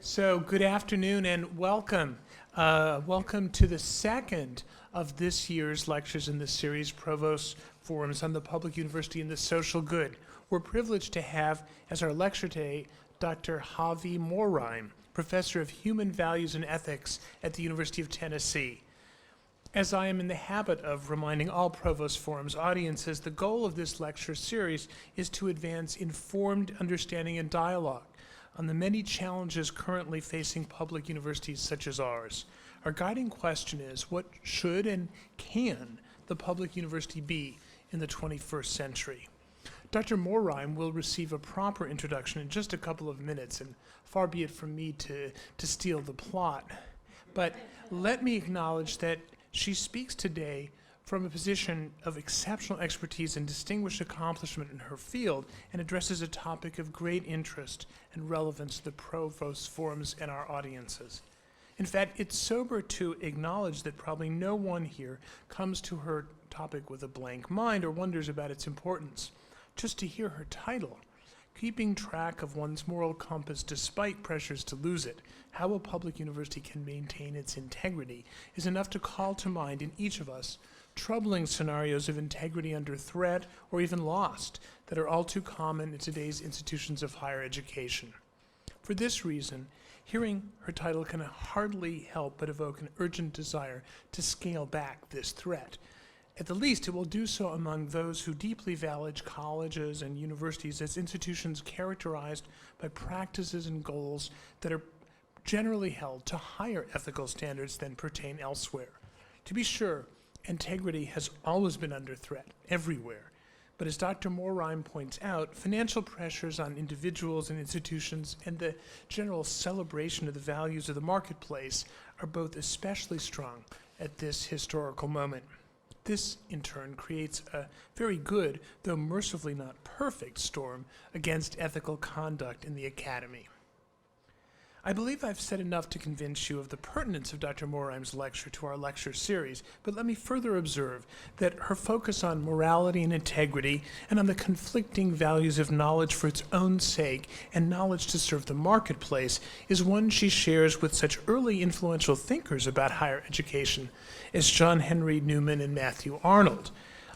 So good afternoon and welcome. Welcome to the second of this year's lectures in this series, Provost Forums on the Public University and the Social Good. We're privileged to have as our lecturer today Dr. Haavi Morreim, Professor of Human Values and Ethics at the University of Tennessee. As I am in the habit of reminding all Provost Forums audiences, the goal of this lecture series is to advance informed understanding and dialogue on the many challenges currently facing public universities such as ours. Our guiding question is, what should and can the public university be in the 21st century? Dr. Morreim will receive a proper introduction in just a couple of minutes, and far be it from me to steal the plot. But let me acknowledge that she speaks today from a position of exceptional expertise and distinguished accomplishment in her field, and addresses a topic of great interest and relevance to the Provost Forums and our audiences. In fact, it's sober to acknowledge that probably no one here comes to her topic with a blank mind or wonders about its importance. Just to hear her title, Keeping Track of One's Moral Compass Despite Pressures to Lose It, How a Public University Can Maintain Its Integrity, is enough to call to mind in each of us troubling scenarios of integrity under threat or even lost that are all too common in today's institutions of higher education. For this reason, hearing her title can hardly help but evoke an urgent desire to scale back this threat. At the least, it will do so among those who deeply value colleges and universities as institutions characterized by practices and goals that are generally held to higher ethical standards than pertain elsewhere. To be sure, integrity has always been under threat, everywhere. But as Dr. Morreim points out, financial pressures on individuals and institutions and the general celebration of the values of the marketplace are both especially strong at this historical moment. This, in turn, creates a very good, though mercifully not perfect, storm against ethical conduct in the academy. I believe I've said enough to convince you of the pertinence of Dr. Morreim's lecture to our lecture series, but let me further observe that her focus on morality and integrity and on the conflicting values of knowledge for its own sake and knowledge to serve the marketplace is one she shares with such early influential thinkers about higher education as John Henry Newman and Matthew Arnold.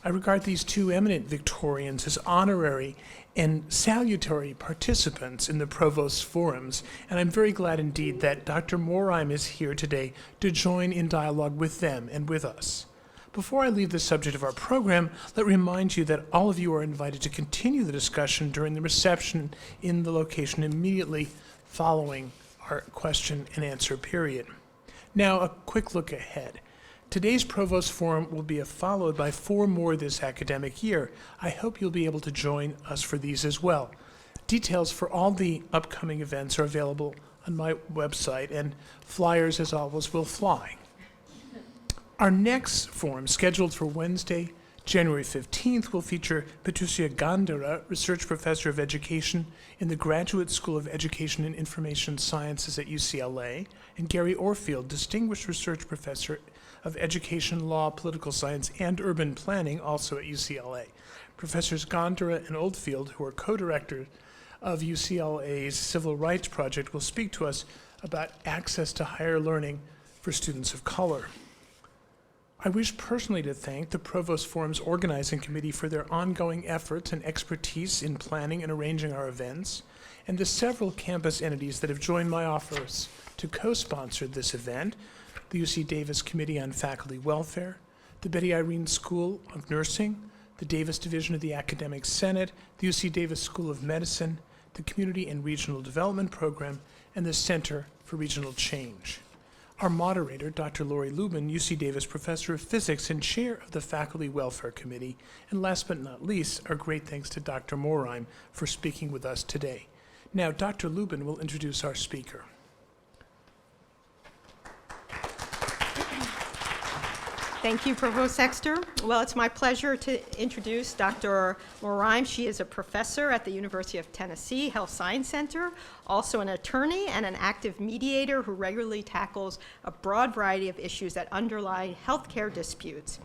I regard these two eminent Victorians as honorary and salutary participants in the Provost Forums, and I'm very glad indeed that Dr. Morreim is here today to join in dialogue with them and with us. Before I leave the subject of our program, let me remind you that all of you are invited to continue the discussion during the reception in the location immediately following our question and answer period. Now, a quick look ahead. Today's Provost Forum will be followed by 4 more this academic year. I hope you'll be able to join us for these as well. Details for all the upcoming events are available on my website, and flyers, as always, will fly. Our next forum, scheduled for Wednesday, January 15th, will feature Patricia Gandara, Research Professor of Education in the Graduate School of Education and Information Sciences at UCLA, and Gary Orfield, Distinguished Research Professor of Education, Law, Political Science, and Urban Planning, also at UCLA. Professors Gondara and Oldfield, who are co-directors of UCLA's Civil Rights Project, will speak to us about access to higher learning for students of color. I wish personally to thank the Provost Forum's organizing committee for their ongoing efforts and expertise in planning and arranging our events, and the several campus entities that have joined my office to co-sponsor this event: the UCDAVIS Committee on Faculty Welfare, the Betty Irene School of Nursing, the Davis Division of the Academic Senate, the UC Davis School of Medicine, the Community and Regional Development Program, and the Center for Regional Change. Our moderator, Dr. Lori Lubin, UC Davis Professor of Physics and Chair of the Faculty Welfare Committee, and last but not least, our great thanks to Dr. Morreim for speaking with us today. Now, Dr. Lubin will introduce our speaker. Thank you, Provost Sexter. Well, it's my pleasure to introduce Dr. Morreim. She is a professor at the University of Tennessee Health Science Center, also an attorney and an active mediator who regularly tackles a broad variety of issues that underlie healthcare disputes.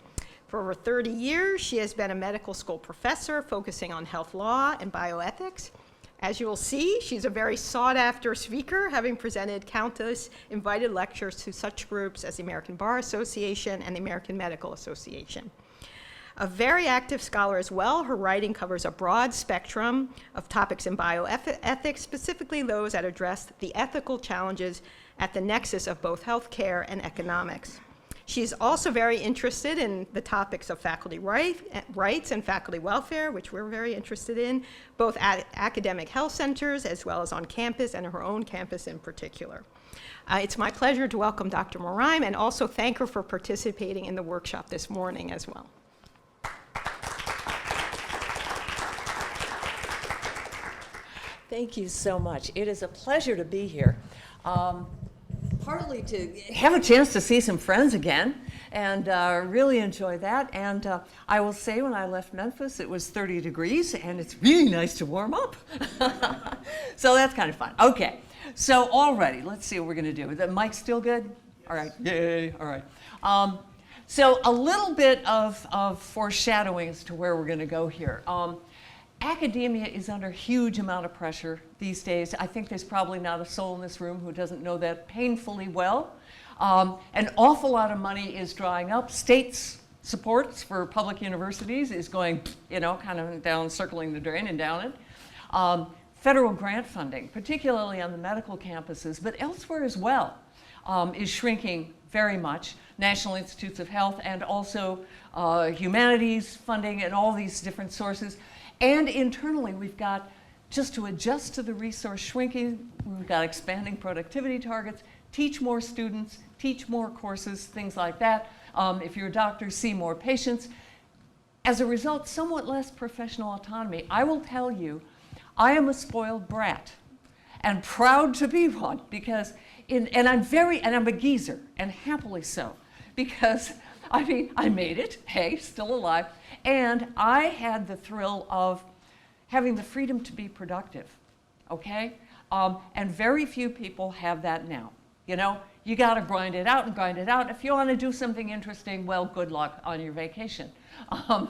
For over 30 years, she has been a medical school professor focusing on health law and bioethics. As you will see, she's a very sought-after speaker, having presented countless invited lectures to such groups as the American Bar Association and the American Medical Association. A very active scholar as well, her writing covers a broad spectrum of topics in bioethics, specifically those that address the ethical challenges at the nexus of both healthcare and economics. She's also very interested in the topics of faculty rights and faculty welfare, which we're very interested in, both at academic health centers as well as on campus and her own campus in particular. It's my pleasure to welcome Dr. Morreim and also thank her for participating in the workshop this morning as well. Thank you so much. It is a pleasure to be here. Partly to have a chance to see some friends again and really enjoy that. And I will say when I left Memphis, it was 30 degrees and it's really nice to warm up. So that's kind of fun. Okay, so already, let's see what we're gonna do. Is the mic still good? Yes. All right, yay, all right. So a little bit of foreshadowing as to where we're gonna go here. Academia is under a huge amount of pressure these days. I think there's probably not a soul in this room who doesn't know that painfully well. An awful lot of money is drying up. States' supports for public universities is going, you know, kind of down, circling the drain and down it. Federal grant funding, particularly on the medical campuses, but elsewhere as well, is shrinking very much. National Institutes of Health and also humanities funding and all these different sources. And internally, we've got, just to adjust to the resource shrinking, we've got expanding productivity targets, teach more students, teach more courses, things like that. If you're a doctor, see more patients. As a result, somewhat less professional autonomy. I will tell you, I am a spoiled brat and proud to be one because, and I'm a geezer, and happily so, because I mean, I made it, hey, still alive, and I had the thrill of having the freedom to be productive, okay? And very few people have that now. You know, you gotta grind it out and grind it out. If you wanna do something interesting, well, good luck on your vacation.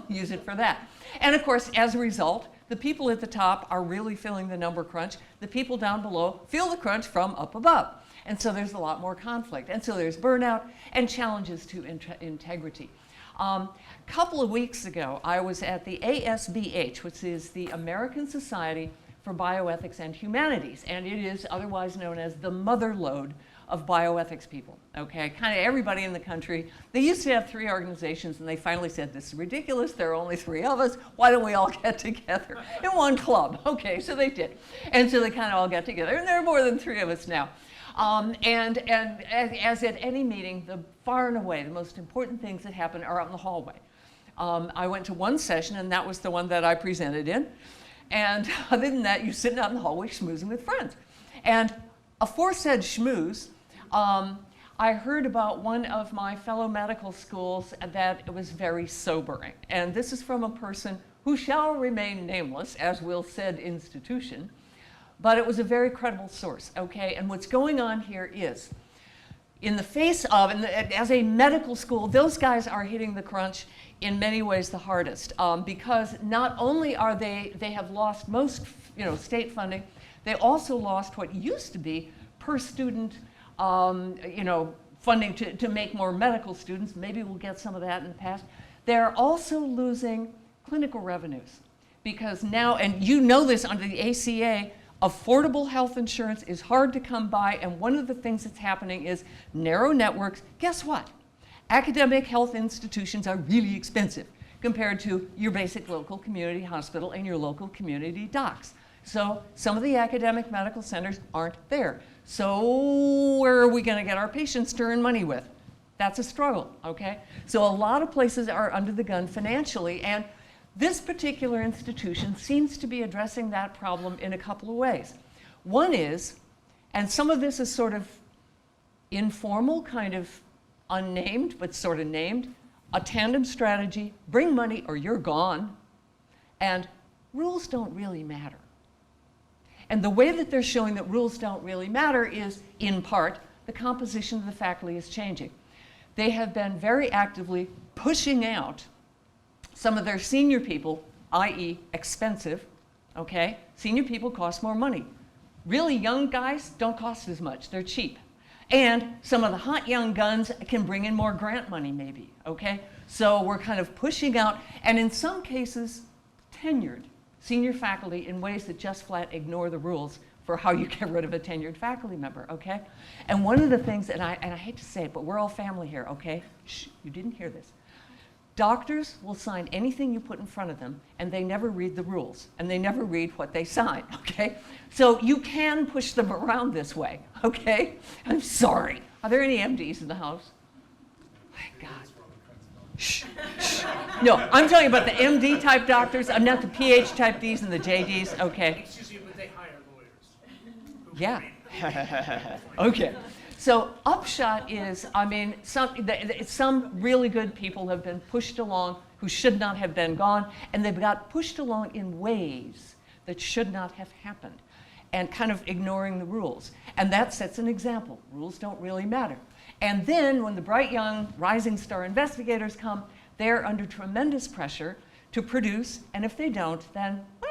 Use it for that. And of course, as a result, the people at the top are really feeling the number crunch. The people down below feel the crunch from up above. And so there's a lot more conflict. And so there's burnout and challenges to integrity. A couple of weeks ago, I was at the ASBH, which is the American Society for Bioethics and Humanities. And it is otherwise known as the mother lode of bioethics people, okay? Kind of everybody in the country. They used to have 3 organizations, and they finally said, this is ridiculous, there are only 3 of us, why don't we all get together in one club? Okay, so they did. And so they kind of all got together, and there are more than 3 of us now. And as at any meeting, far and away, the most important things that happen are out in the hallway. I went to one session, and that was the one that I presented in. And other than that, you're sitting out in the hallway schmoozing with friends. And aforesaid schmooze, I heard about one of my fellow medical schools that it was very sobering. And this is from a person who shall remain nameless, as will said institution. But it was a very credible source, okay? And what's going on here is, in the face of, and as a medical school, those guys are hitting the crunch in many ways the hardest, because not only are they have lost most, state funding, they also lost what used to be per student, funding to make more medical students. Maybe we'll get some of that in the past. They're also losing clinical revenues, because now, and you know this under the ACA, affordable health insurance is hard to come by, and one of the things that's happening is narrow networks. Guess what? Academic health institutions are really expensive compared to your basic local community hospital and your local community docs. So some of the academic medical centers aren't there. So where are we going to get our patients to earn money with? That's a struggle, okay? So a lot of places are under the gun financially, and this particular institution seems to be addressing that problem in a couple of ways. One is, and some of this is sort of informal, kind of unnamed, but sort of named, a tandem strategy, bring money or you're gone, and rules don't really matter. And the way that they're showing that rules don't really matter is, in part, the composition of the faculty is changing. They have been very actively pushing out some of their senior people, i.e. expensive, okay? Senior people cost more money. Really young guys don't cost as much, they're cheap. And some of the hot young guns can bring in more grant money maybe, okay? So we're kind of pushing out, and in some cases, tenured senior faculty in ways that just flat ignore the rules for how you get rid of a tenured faculty member, okay? And one of the things, and I hate to say it, but we're all family here, okay? Shh, you didn't hear this. Doctors will sign anything you put in front of them, and they never read the rules, and they never read what they sign, okay? So you can push them around this way, okay? I'm sorry. Are there any MDs in the house? My God. Shh, shh. No, I'm talking about the MD type doctors. I'm not the PH type Ds and the JDs, okay? Excuse me, but they hire lawyers. Yeah. Okay. So upshot is, I mean, some really good people have been pushed along who should not have been gone, and they've got pushed along in ways that should not have happened, and kind of ignoring the rules. And that sets an example. Rules don't really matter. And then when the bright young rising star investigators come, they're under tremendous pressure to produce, and if they don't, then, well,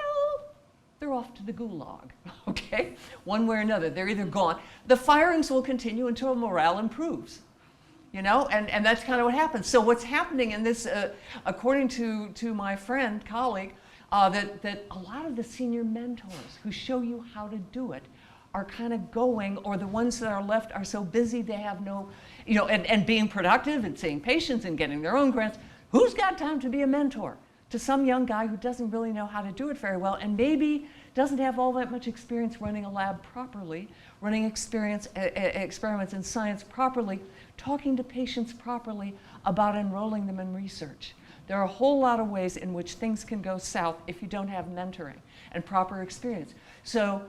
they're off to the gulag, okay? One way or another, they're either gone. The firings will continue until morale improves, you know, and that's kind of what happens. So what's happening in this, according to my friend, colleague, that a lot of the senior mentors who show you how to do it are kind of going, or the ones that are left are so busy they have no, you know, and being productive and seeing patients and getting their own grants. Who's got time to be a mentor to some young guy who doesn't really know how to do it very well, and maybe doesn't have all that much experience running a lab properly, running experiments in science properly, talking to patients properly about enrolling them in research? There are a whole lot of ways in which things can go south if you don't have mentoring and proper experience. So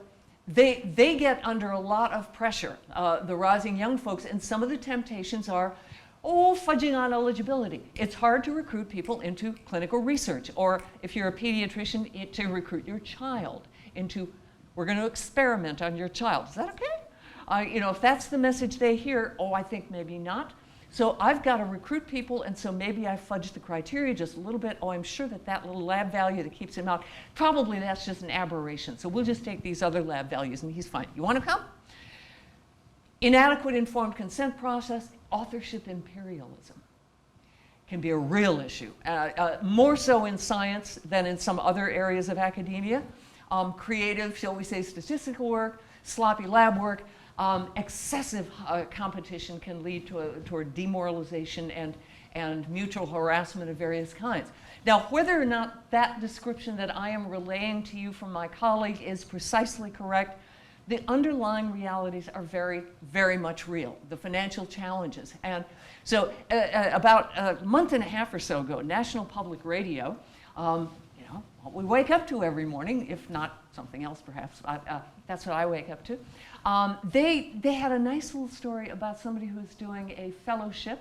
they get under a lot of pressure, the rising young folks, and some of the temptations are, fudging on eligibility. It's hard to recruit people into clinical research, or if you're a pediatrician, to recruit your child into, we're going to experiment on your child. Is that okay? You know, if that's the message they hear, I think maybe not. So I've got to recruit people, and so maybe I fudge the criteria just a little bit. I'm sure that little lab value that keeps him out, probably that's just an aberration. So we'll just take these other lab values, and he's fine. You want to come? Inadequate informed consent process, authorship imperialism can be a real issue, more so in science than in some other areas of academia. Creative, shall we say, statistical work, sloppy lab work, excessive competition can lead toward demoralization and mutual harassment of various kinds. Now, whether or not that description that I am relaying to you from my colleague is precisely correct, the underlying realities are very, very much real, the financial challenges. And so about a month and a half or so ago, National Public Radio, you know, what we wake up to every morning, if not something else perhaps, that's what I wake up to. They had a nice little story about somebody who was doing a fellowship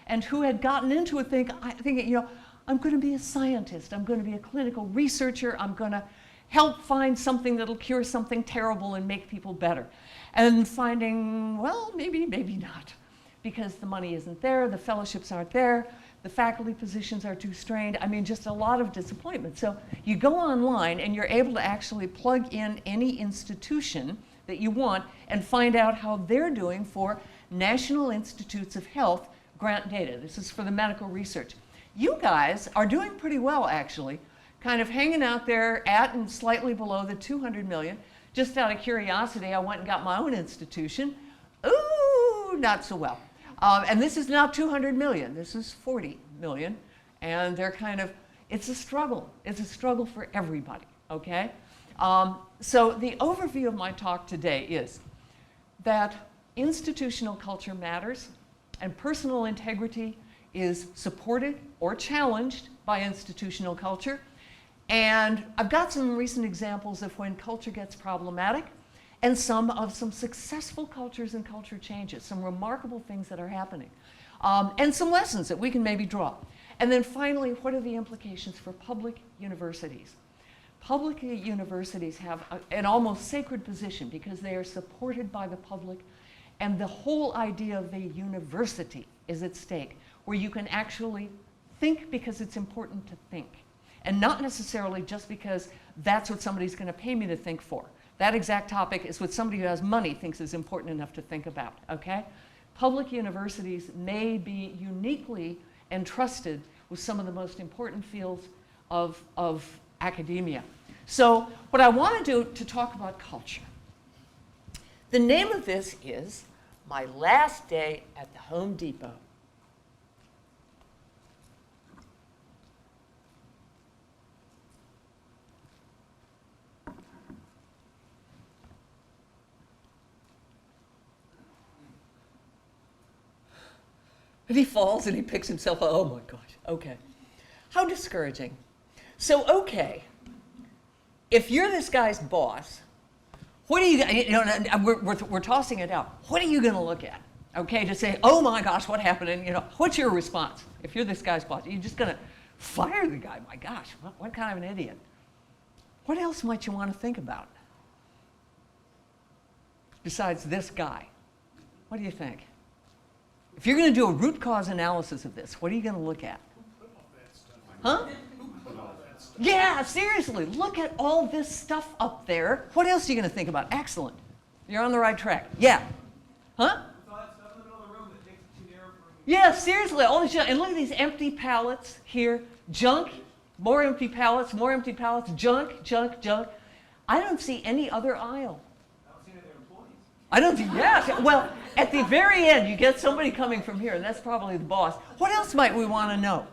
and who had gotten into it thinking, you know, I'm going to be a scientist, I'm going to be a clinical researcher, I'm going to help find something that'll cure something terrible and make people better. And finding, well, maybe not, because the money isn't there, the fellowships aren't there, the faculty positions are too strained. I mean, just a lot of disappointment. So you go online and you're able to actually plug in any institution that you want and find out how they're doing for National Institutes of Health grant data. This is for the medical research. You guys are doing pretty well, actually, kind of hanging out there at and slightly below the 200 million. Just out of curiosity, I went and got my own institution. Ooh, not so well. And this is not 200 million, this is 40 million. And they're kind of, it's a struggle. It's a struggle for everybody, okay? So the overview of my talk today is that institutional culture matters, and personal integrity is supported or challenged by institutional culture. And I've got some recent examples of when culture gets problematic, and some successful cultures and culture changes, some remarkable things that are happening, and some lessons that we can maybe draw. And then finally, what are the implications for public universities? Public universities have an almost sacred position because they are supported by the public, and the whole idea of a university is at stake, where you can actually think because it's important to think, and not necessarily just because that's what somebody's going to pay me to think for. That exact topic is what somebody who has money thinks is important enough to think about, okay? Public universities may be uniquely entrusted with some of the most important fields of academia. So what I want to do to talk about culture, the name of this is My Last Day at the Home Depot. And he falls and he picks himself up. Oh my gosh, okay. How discouraging. So, okay, if you're this guy's boss, what are you we're tossing it out. What are you going to look at, okay, to say, oh my gosh, what happened? And, what's your response? If you're this guy's boss, you're just going to fire the guy. My gosh, what kind of an idiot? What else might you want to think about besides this guy? What do you think? If you're going to do a root cause analysis of this, what are you going to look at? Huh? Yeah, seriously, look at all this stuff up there. What else are you going to think about? Excellent. You're on the right track. Yeah. Huh? Yeah, seriously, all this junk. And look at these empty pallets here. Junk, more empty pallets, junk, junk, junk. I don't see any other aisle. I don't see, yes. Well, at the very end, you get somebody coming from here, and that's probably the boss. What else might we want to know?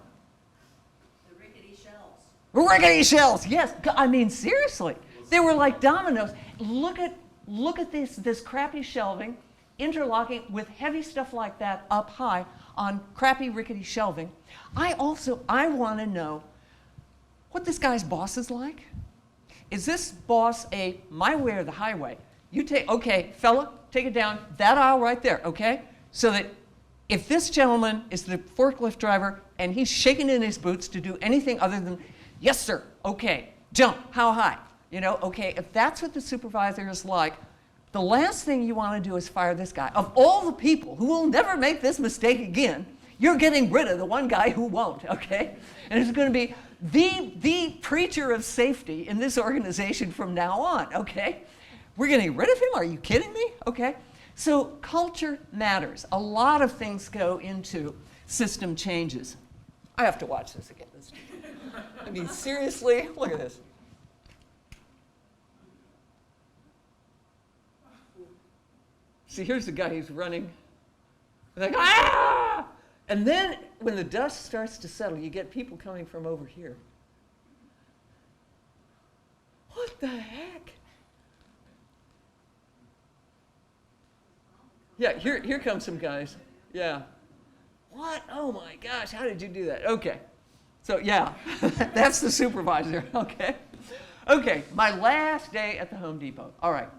Rickety shelves, yes. I mean, seriously, they were like dominoes. Look at this crappy shelving, interlocking with heavy stuff like that up high on crappy rickety shelving. I want to know what this guy's boss is like. Is this boss a my way or the highway? You take, okay, fella, take it down that aisle right there, okay? So that if this gentleman is the forklift driver and he's shaking in his boots to do anything other than, yes, sir, okay, jump, how high? Okay, if that's what the supervisor is like, the last thing you want to do is fire this guy. Of all the people who will never make this mistake again, you're getting rid of the one guy who won't, okay? And it's going to be the preacher of safety in this organization from now on, okay? We're getting rid of him? Are you kidding me? Okay. So culture matters. A lot of things go into system changes. I have to watch this again. I mean, seriously, look at this. See, here's the guy who's running. Like, ah! And then when the dust starts to settle, you get people coming from over here. What the heck? Yeah, here come some guys. Yeah. What? Oh my gosh, how did you do that? Okay. So yeah, that's the supervisor, okay? Okay, my last day at the Home Depot. All right.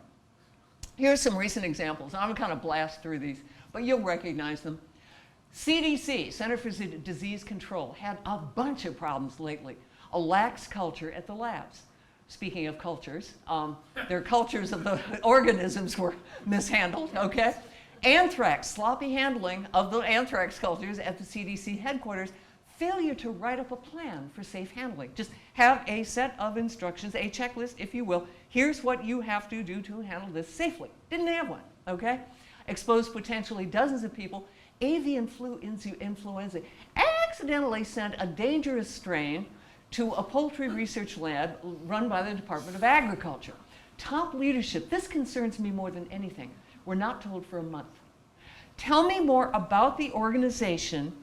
Here's some recent examples. I'm going to kind of blast through these, but you'll recognize them. CDC, Center for Disease Control, had a bunch of problems lately. A lax culture at the labs. Speaking of cultures, their cultures of the organisms were mishandled, okay? Anthrax, sloppy handling of the anthrax cultures at the CDC headquarters, failure to write up a plan for safe handling. Just have a set of instructions, a checklist, if you will. Here's what you have to do to handle this safely. Didn't have one, okay? Exposed potentially dozens of people. Avian flu influenza accidentally sent a dangerous strain to a poultry research lab run by the Department of Agriculture. Top leadership, this concerns me more than anything. We're not told for a month. Tell me more about the organization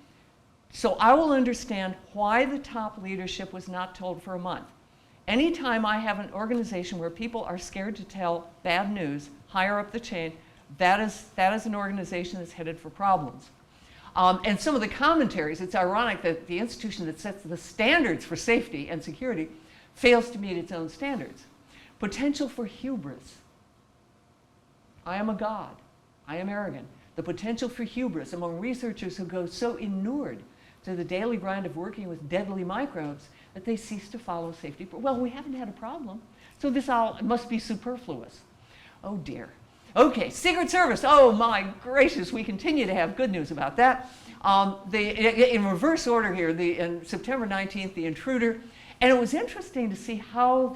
so I will understand why the top leadership was not told for a month. Anytime I have an organization where people are scared to tell bad news higher up the chain, that is an organization that's headed for problems. And some of the commentaries, it's ironic that the institution that sets the standards for safety and security fails to meet its own standards. Potential for hubris. I am a god. I am arrogant. The potential for hubris among researchers who go so inured to the daily grind of working with deadly microbes that they cease to follow safety. Well, we haven't had a problem, so this all must be superfluous. Oh dear. Okay, Secret Service. Oh my gracious, we continue to have good news about that. In reverse order here, in September 19th, the intruder, and it was interesting to see how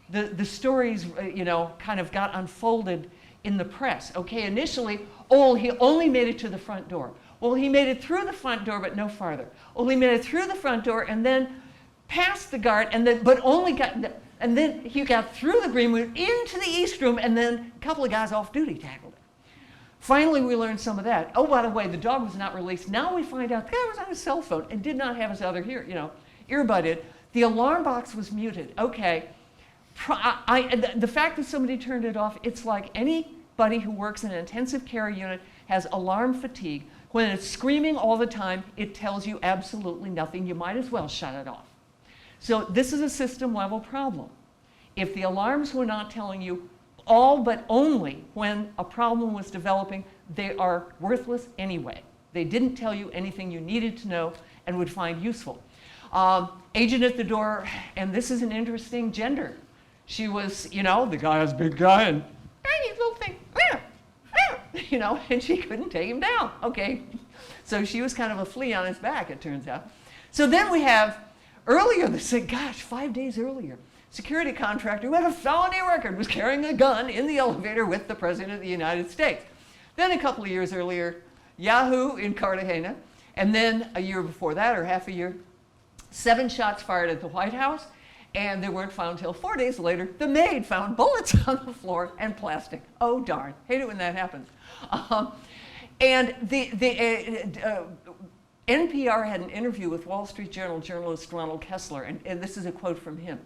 the stories, you know, kind of got unfolded in the press. Okay, initially, oh, he only made it to the front door. Well, he made it through the front door, but no farther. Oh, he made it through the front door and then past the guard, and then, but only got, and then he got through the green room into the east room, and then a couple of guys off duty tackled it. Finally, we learned some of that. Oh, by the way, the dog was not released. Now we find out the guy was on his cell phone and did not have his other earbud in. The alarm box was muted. Okay. The fact that somebody turned it off, it's like anybody who works in an intensive care unit has alarm fatigue. When it's screaming all the time, it tells you absolutely nothing. You might as well shut it off. So this is a system level problem. If the alarms were not telling you all but only when a problem was developing, they are worthless anyway. They didn't tell you anything you needed to know and would find useful. Agent at the door, and this is an interesting gender. She was, you know, the guy was a big guy and tiny little thing, you know, and she couldn't take him down. Okay, so she was kind of a flea on his back, it turns out. So then we have, earlier, they said, gosh, 5 days earlier, security contractor who had a felony record was carrying a gun in the elevator with the President of the United States. Then a couple of years earlier, Yahoo in Cartagena, and then a year before that, or half a year, 7 shots fired at the White House, and they weren't found until 4 days later. The maid found bullets on the floor and plastic. Oh, darn. Hate it when that happens. And the NPR had an interview with Wall Street Journal journalist Ronald Kessler, and this is a quote from him.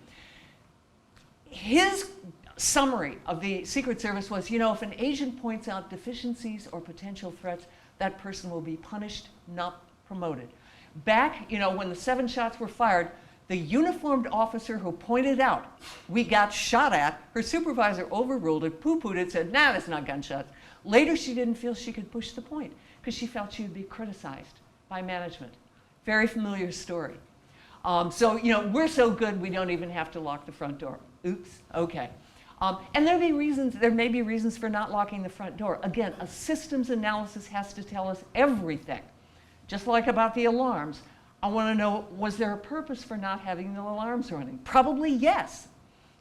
His summary of the Secret Service was, you know, if an agent points out deficiencies or potential threats, that person will be punished, not promoted. Back, you know, when the 7 shots were fired, the uniformed officer who pointed out we got shot at, her supervisor overruled it, poo-pooed it, said, nah, that's not gunshots. Later, she didn't feel she could push the point because she felt she would be criticized by management. Very familiar story. So, you know, we're so good we don't even have to lock the front door. Oops, okay. And there may be reasons for not locking the front door. Again, a systems analysis has to tell us everything. Just like about the alarms, I want to know, was there a purpose for not having the alarms running? Probably yes.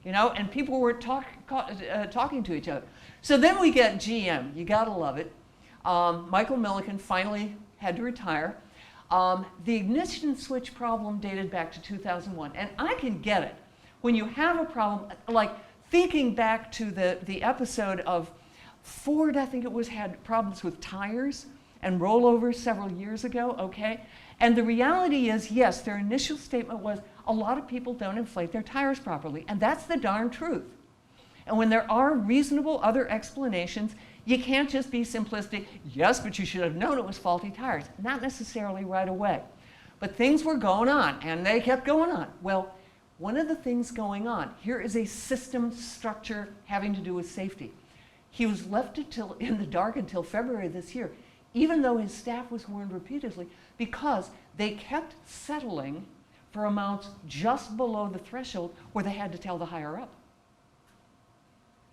You know, and people were talking to each other. So then we get GM. You got to love it. Michael Milliken finally had to retire. The ignition switch problem dated back to 2001, and I can get it. When you have a problem, like thinking back to the episode of Ford, I think it was, had problems with tires and rollovers several years ago, okay? And the reality is, yes, their initial statement was a lot of people don't inflate their tires properly, and that's the darn truth. And when there are reasonable other explanations, you can't just be simplistic, yes, but you should have known it was faulty tires. Not necessarily right away. But things were going on, and they kept going on. Well, one of the things going on, here is a system structure having to do with safety. He was left in the dark until February this year, even though his staff was warned repeatedly, because they kept settling for amounts just below the threshold where they had to tell the higher up.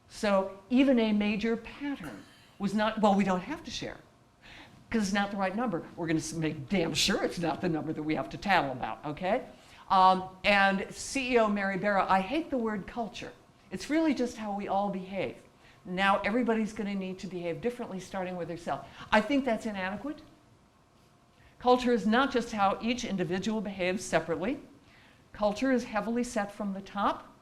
So even a major pattern was not, well, we don't have to share because it's not the right number. We're going to make damn sure it's not the number that we have to tattle about, okay? And CEO Mary Barra, I hate the word culture. It's really just how we all behave. Now everybody's going to need to behave differently, starting with herself. I think that's inadequate. Culture is not just how each individual behaves separately. Culture is heavily set from the top.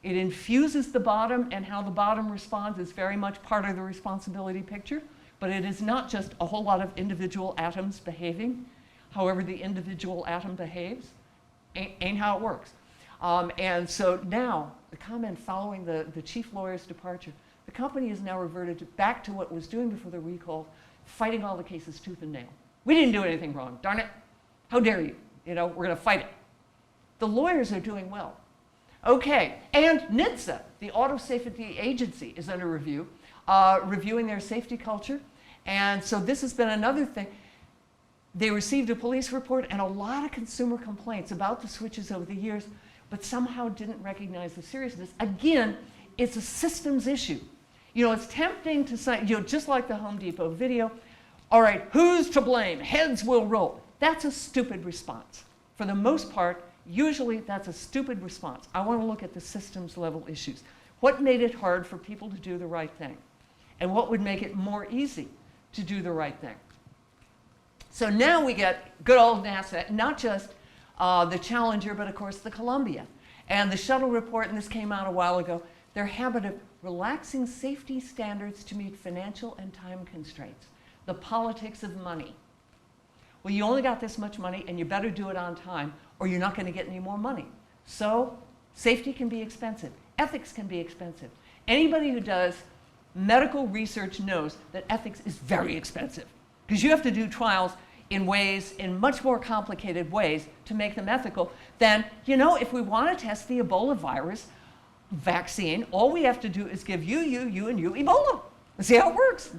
It infuses the bottom, and how the bottom responds is very much part of the responsibility picture, but it is not just a whole lot of individual atoms behaving. However the individual atom behaves ain't how it works. And so now, the comment following the chief lawyer's departure, the company has now reverted back to what it was doing before the recall, fighting all the cases tooth and nail. We didn't do anything wrong, darn it. How dare you? You know, we're going to fight it. The lawyers are doing well. Okay, and NHTSA, the Auto Safety Agency, is under review, reviewing their safety culture. And so this has been another thing. They received a police report and a lot of consumer complaints about the switches over the years, but somehow didn't recognize the seriousness. Again, it's a systems issue. You know, it's tempting to say, you know, just like the Home Depot video, all right, who's to blame? Heads will roll. That's a stupid response. For the most part, Usually that's a stupid response. I want to look at the systems level issues. What made it hard for people to do the right thing? And what would make it more easy to do the right thing? So now we get good old NASA, not just the Challenger, but of course the Columbia. And the shuttle report, and this came out a while ago, their habit of relaxing safety standards to meet financial and time constraints. The politics of money. Well, you only got this much money, and you better do it on time, or you're not going to get any more money. So safety can be expensive. Ethics can be expensive. Anybody who does medical research knows that ethics is very expensive, because you have to do trials in much more complicated ways to make them ethical than, if we want to test the Ebola virus vaccine, all we have to do is give you, and you Ebola. And see how it works.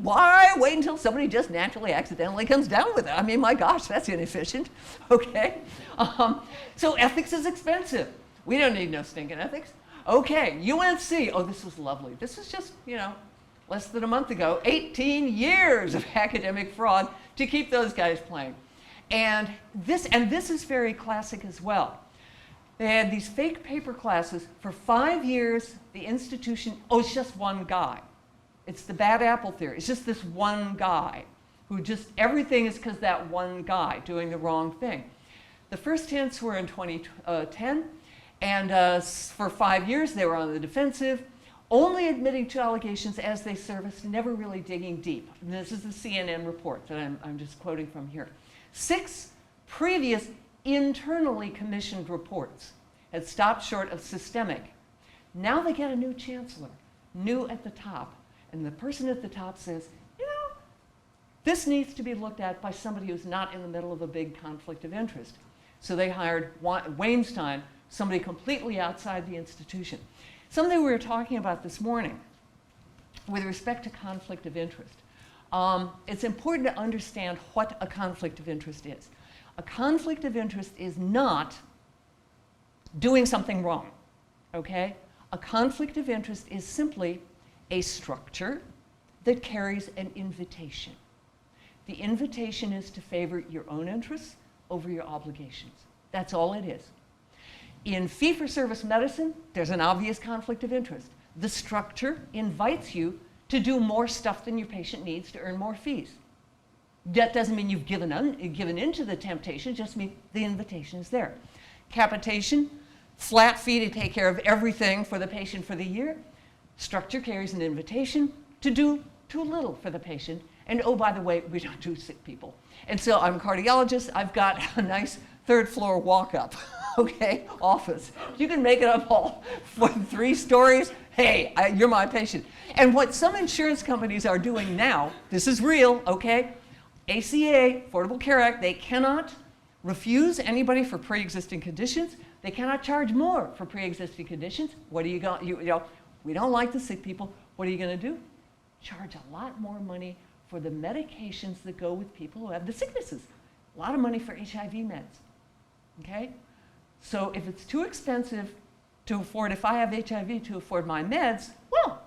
Why wait until somebody just naturally, accidentally comes down with it? My gosh, that's inefficient, okay? So ethics is expensive. We don't need no stinking ethics. Okay, UNC, oh, this was lovely. This is just, less than a month ago, 18 years of academic fraud to keep those guys playing. And this is very classic as well. They had these fake paper classes for 5 years. The institution, it's just one guy. It's the bad apple theory. It's just this one guy who everything is because that one guy doing the wrong thing. The first hints were in 2010, and for 5 years they were on the defensive, only admitting to allegations as they surfaced, never really digging deep. And this is the CNN report that I'm just quoting from here. 6 previous internally commissioned reports had stopped short of systemic. Now they get a new chancellor, new at the top. And the person at the top says, this needs to be looked at by somebody who's not in the middle of a big conflict of interest. So they hired Weinstein, somebody completely outside the institution. Something we were talking about this morning with respect to conflict of interest. It's important to understand what a conflict of interest is. A conflict of interest is not doing something wrong, okay? A conflict of interest is simply a structure that carries an invitation. The invitation is to favor your own interests over your obligations. That's all it is. In fee-for-service medicine, there's an obvious conflict of interest. The structure invites you to do more stuff than your patient needs to earn more fees. That doesn't mean you've given in to the temptation, it just means the invitation is there. Capitation, flat fee to take care of everything for the patient for the year. Structure carries an invitation to do too little for the patient. And oh, by the way, we don't do sick people. And so I'm a cardiologist. I've got a nice 3rd floor walk-up, okay, office. You can make it up all for 3 stories. Hey, you're my patient. And what some insurance companies are doing now, this is real, okay? ACA, Affordable Care Act, they cannot refuse anybody for pre-existing conditions. They cannot charge more for pre-existing conditions. What are you going, we don't like the sick people. What are you going to do? Charge a lot more money for the medications that go with people who have the sicknesses. A lot of money for HIV meds, okay? So if it's too expensive to afford, if I have HIV to afford my meds, well,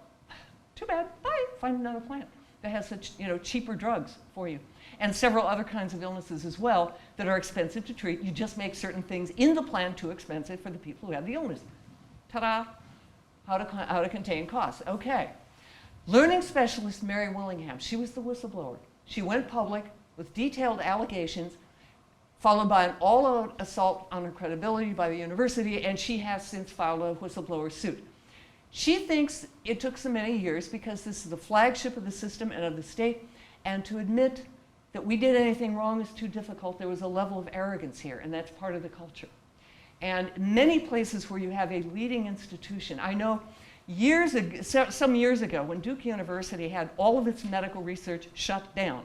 too bad, bye, find another plan that has such, cheaper drugs for you. And several other kinds of illnesses as well that are expensive to treat. You just make certain things in the plan too expensive for the people who have the illness. Ta-da! How to contain costs. Okay. Learning specialist Mary Willingham, she was the whistleblower. She went public with detailed allegations, followed by an all-out assault on her credibility by the university, and she has since filed a whistleblower suit. She thinks it took so many years because this is the flagship of the system and of the state, and to admit that we did anything wrong is too difficult. There was a level of arrogance here, and that's part of the culture. And many places where you have a leading institution, I know some years ago when Duke University had all of its medical research shut down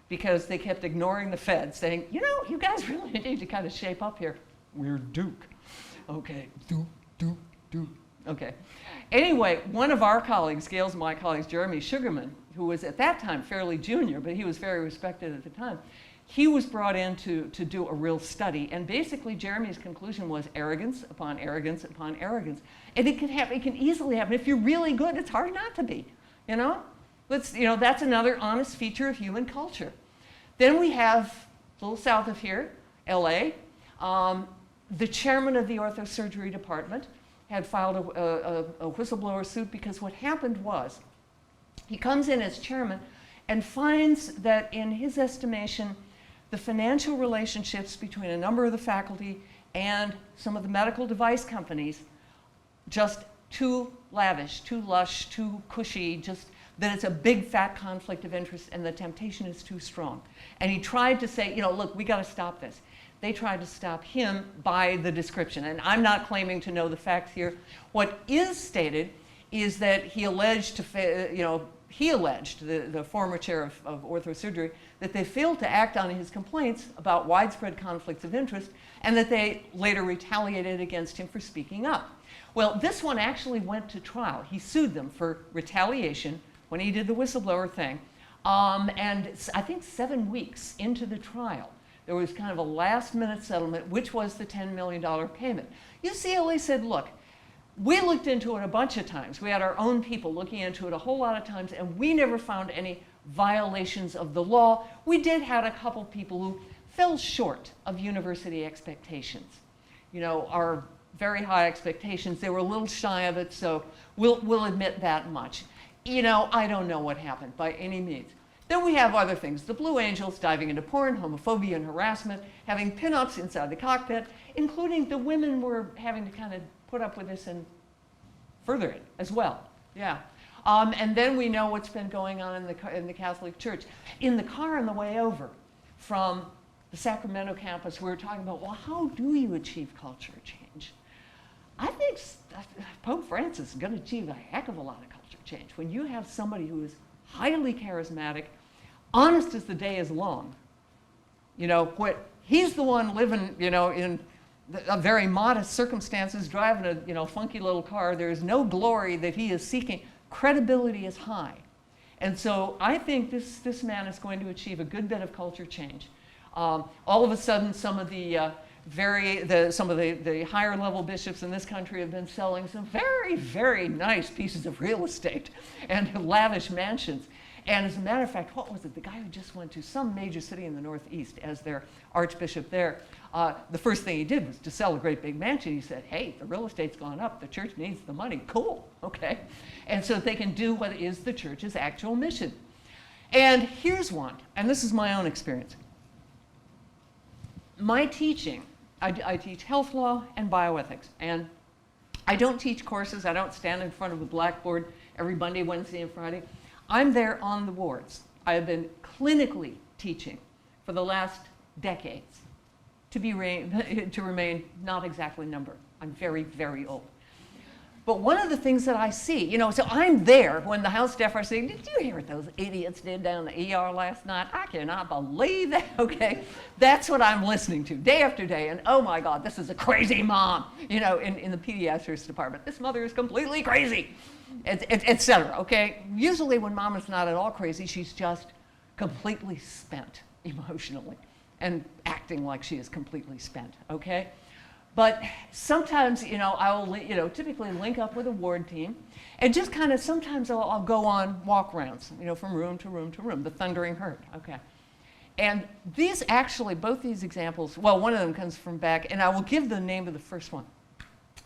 because they kept ignoring the feds, saying, you guys really need to kind of shape up here. We're Duke. Okay, Duke. Okay. Anyway, one of our colleagues, Gail's my colleagues, Jeremy Sugarman, who was at that time fairly junior, but he was very respected at the time, he was brought in to do a real study, and basically Jeremy's conclusion was arrogance upon arrogance upon arrogance. And it can easily happen. If you're really good, it's hard not to be, That's another honest feature of human culture. Then we have, a little south of here, LA, The chairman of the ortho surgery department had filed a whistleblower suit because what happened was he comes in as chairman and finds that in his estimation, the financial relationships between a number of the faculty and some of the medical device companies just too lavish, too lush, too cushy, just that it's a big fat conflict of interest and the temptation is too strong. And he tried to say, look, we got to stop this. They tried to stop him by the description. And I'm not claiming to know the facts here. What is stated is that he alleged, the former chair of orthosurgery, that they failed to act on his complaints about widespread conflicts of interest and that they later retaliated against him for speaking up. Well, this one actually went to trial. He sued them for retaliation when he did the whistleblower thing. And I think 7 weeks into the trial, there was kind of a last-minute settlement, which was the $10 million payment. UCLA said, look, we looked into it a bunch of times. We had our own people looking into it a whole lot of times, and we never found any violations of the law. We did have a couple people who fell short of university expectations. Our very high expectations, they were a little shy of it, so we'll admit that much. I don't know what happened by any means. Then we have other things, the Blue Angels diving into porn, homophobia and harassment, having pinups inside the cockpit, including the women were having to kind of put up with this and further it as well. Yeah. And then we know what's been going on in the Catholic Church. In the car on the way over from the Sacramento campus, we were talking about, well, how do you achieve culture change? I think Pope Francis is going to achieve a heck of a lot of culture change. When you have somebody who is highly charismatic, honest as the day is long, he's the one living, in very modest circumstances, driving a funky little car. There is no glory that he is seeking. Credibility is high. And so I think this man is going to achieve a good bit of culture change. All of a sudden, some of the higher level bishops in this country have been selling some very, very nice pieces of real estate and lavish mansions. And as a matter of fact, what was it? The guy who just went to some major city in the Northeast as their archbishop there, the first thing he did was to sell a great big mansion. He said, hey, the real estate's gone up. The church needs the money. Cool. Okay. And so they can do what is the church's actual mission. And here's one, and this is my own experience. My teaching, I teach health law and bioethics, and I don't teach courses. I don't stand in front of a blackboard every Monday, Wednesday, and Friday. I'm there on the wards. I have been clinically teaching for the last decades to remain not exactly numbered. I'm very, very old. But one of the things that I see, so I'm there when the house staff are saying, did you hear what those idiots did down the ER last night? I cannot believe that, okay? That's what I'm listening to day after day. And oh my God, this is a crazy mom, in the pediatrics department. This mother is completely crazy, et cetera, okay? Usually when mom is not at all crazy, she's just completely spent emotionally and acting like she is completely spent, okay? But sometimes, I will, typically link up with a ward team, and just kind of sometimes I'll go on walk rounds, from room to room to room, the thundering herd, okay. And these actually, both these examples, well, one of them comes from back, and I will give the name of the first one.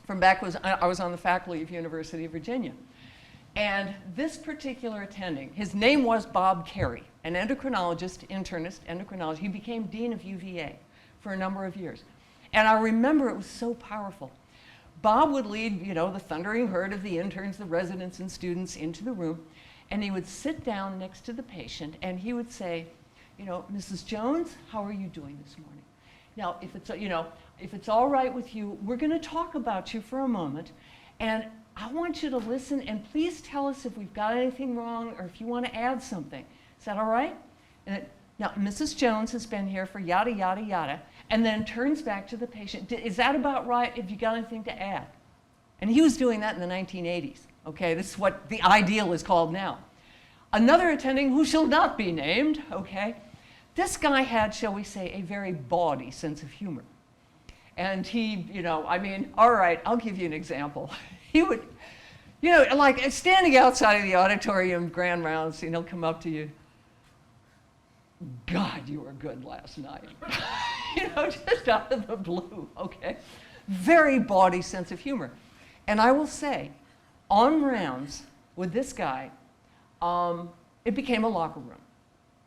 From back I was on the faculty of University of Virginia. And this particular attending, his name was Bob Carey, an endocrinologist, internist, endocrinologist. He became dean of UVA for a number of years. And I remember it was so powerful. Bob would lead, the thundering herd of the interns, the residents, and students into the room, and he would sit down next to the patient, and he would say, Mrs. Jones, how are you doing this morning? Now, if it's all right with you, we're going to talk about you for a moment, and I want you to listen, and please tell us if we've got anything wrong or if you want to add something. Is that all right? Now, Mrs. Jones has been here for yada, yada, yada, and then turns back to the patient. Is that about right? Have you got anything to add? And he was doing that in the 1980s. Okay, this is what the ideal is called now. Another attending who shall not be named, okay, this guy had, shall we say, a very bawdy sense of humor. And he, all right, I'll give you an example. He would, like standing outside of the auditorium, grand rounds, he'll come up to you. God, you were good last night. just out of the blue, okay? Very bawdy sense of humor. And I will say, on rounds with this guy, it became a locker room,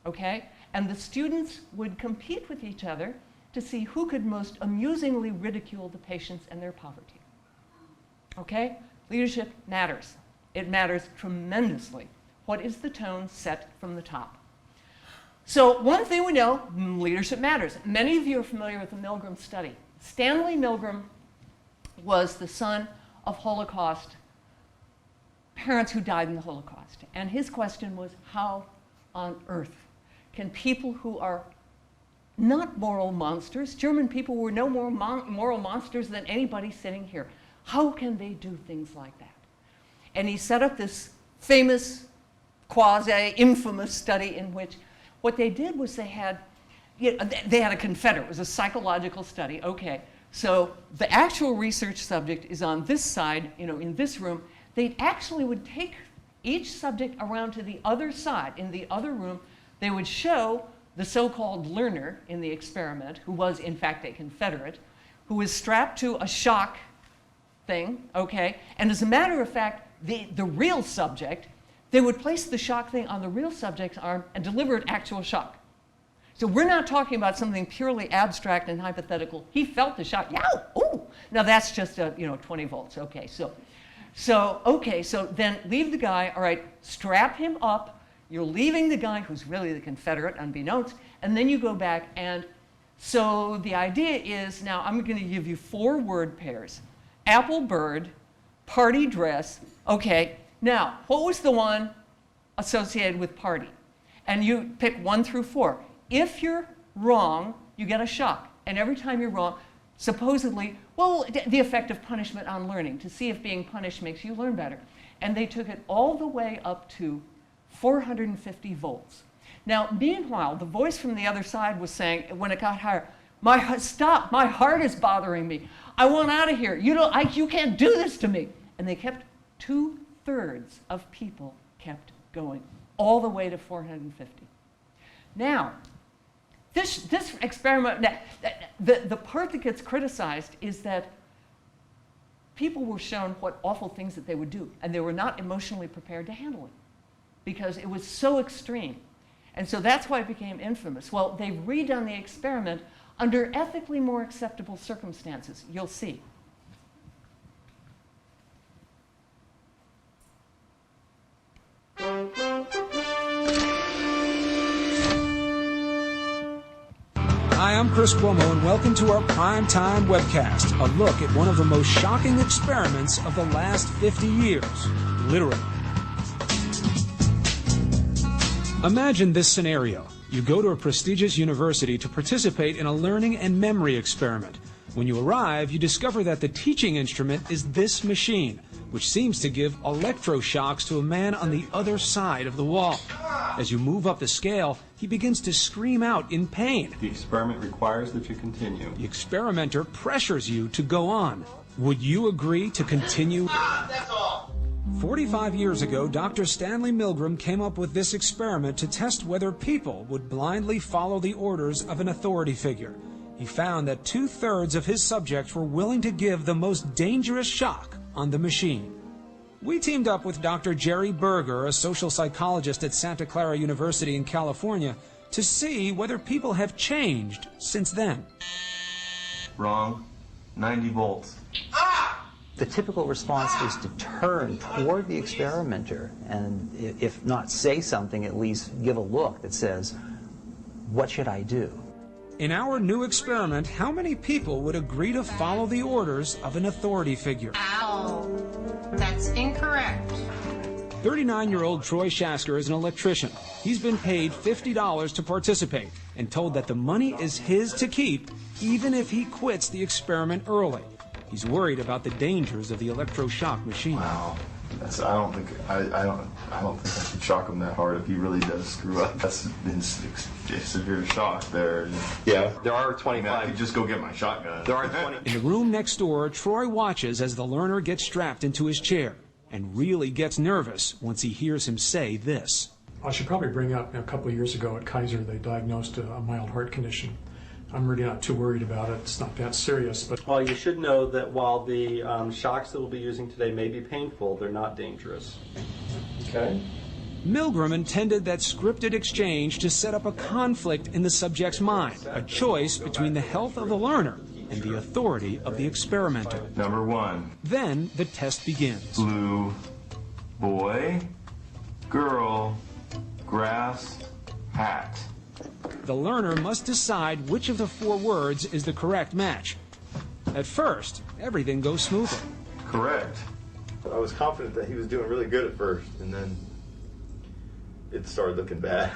okay? And the students would compete with each other to see who could most amusingly ridicule the patients and their poverty, okay? Leadership matters. It matters tremendously. What is the tone set from the top? So one thing we know, leadership matters. Many of you are familiar with the Milgram study. Stanley Milgram was the son of Holocaust parents who died in the Holocaust. And his question was, how on earth can people who are not moral monsters, German people were no more moral monsters than anybody sitting here, how can they do things like that? And he set up this famous, quasi-infamous study in which what they did was they had a confederate. It was a psychological study. Okay, so the actual research subject is on this side, in this room. They actually would take each subject around to the other side. In the other room, they would show the so-called learner in the experiment, who was in fact a confederate, who was strapped to a shock thing, okay? And as a matter of fact, the real subject, they would place the shock thing on the real subject's arm and deliver an actual shock. So we're not talking about something purely abstract and hypothetical. He felt the shock. Yow! Ooh! Now that's just 20 volts. Okay, so then leave the guy. All right, strap him up. You're leaving the guy who's really the Confederate, unbeknownst, and then you go back. And so the idea is, now I'm going to give you 4 word pairs: apple bird, party dress. Okay. Now, what was the one associated with party? And you pick 1 through 4. If you're wrong, you get a shock. And every time you're wrong, supposedly, well, the effect of punishment on learning, to see if being punished makes you learn better. And they took it all the way up to 450 volts. Now, meanwhile, the voice from the other side was saying, when it got higher, stop, my heart is bothering me. I want out of here. You can't do this to me. And they kept 2/3 of people kept going, all the way to 450. Now, this experiment, the part that gets criticized is that people were shown what awful things that they would do, and they were not emotionally prepared to handle it because it was so extreme. And so that's why it became infamous. Well, they've redone the experiment under ethically more acceptable circumstances. You'll see. Hi, I'm Chris Cuomo, and welcome to our Primetime Webcast, a look at one of the most shocking experiments of the last 50 years, literally. Imagine this scenario. You go to a prestigious university to participate in a learning and memory experiment. When you arrive, you discover that the teaching instrument is this machine, which seems to give electroshocks to a man on the other side of the wall. As you move up the scale, he begins to scream out in pain. The experiment requires that you continue. The experimenter pressures you to go on. Would you agree to continue? That's all. 45 years ago, Dr. Stanley Milgram came up with this experiment to test whether people would blindly follow the orders of an authority figure. He found that 2/3 of his subjects were willing to give the most dangerous shock on the machine. We teamed up with Dr. Jerry Berger, a social psychologist at Santa Clara University in California, to see whether people have changed since then. Wrong. 90 volts. The typical response is to turn toward the experimenter and, if not say something, at least give a look that says, what should I do? In our new experiment, how many people would agree to follow the orders of an authority figure? Ow. That's incorrect. 39-year-old Troy Shasker is an electrician. He's been paid $50 to participate and told that the money is his to keep even if he quits the experiment early. He's worried about the dangers of the electroshock machine. Wow. I don't think I should shock him that hard if he really does screw up. That's been severe shock there. Yeah, there are I 25. could just go get my shotgun. There are 20. In the room next door, Troy watches as the learner gets strapped into his chair and really gets nervous once he hears him say this. I should probably bring up, a couple of years ago at Kaiser, they diagnosed a mild heart condition. I'm really not too worried about it. It's not that serious, but Well, you should know that while the shocks that we'll be using today may be painful, they're not dangerous. Okay? Milgram intended that scripted exchange to set up a conflict in the subject's mind, a choice between the health of the learner and the authority of the experimenter. Number 1, Then the test begins. blue, boy, girl, grass, hat. The learner must decide which of the 4 words is the correct match. At first, everything goes smoothly. Correct. I was confident that he was doing really good at first, and then it started looking bad.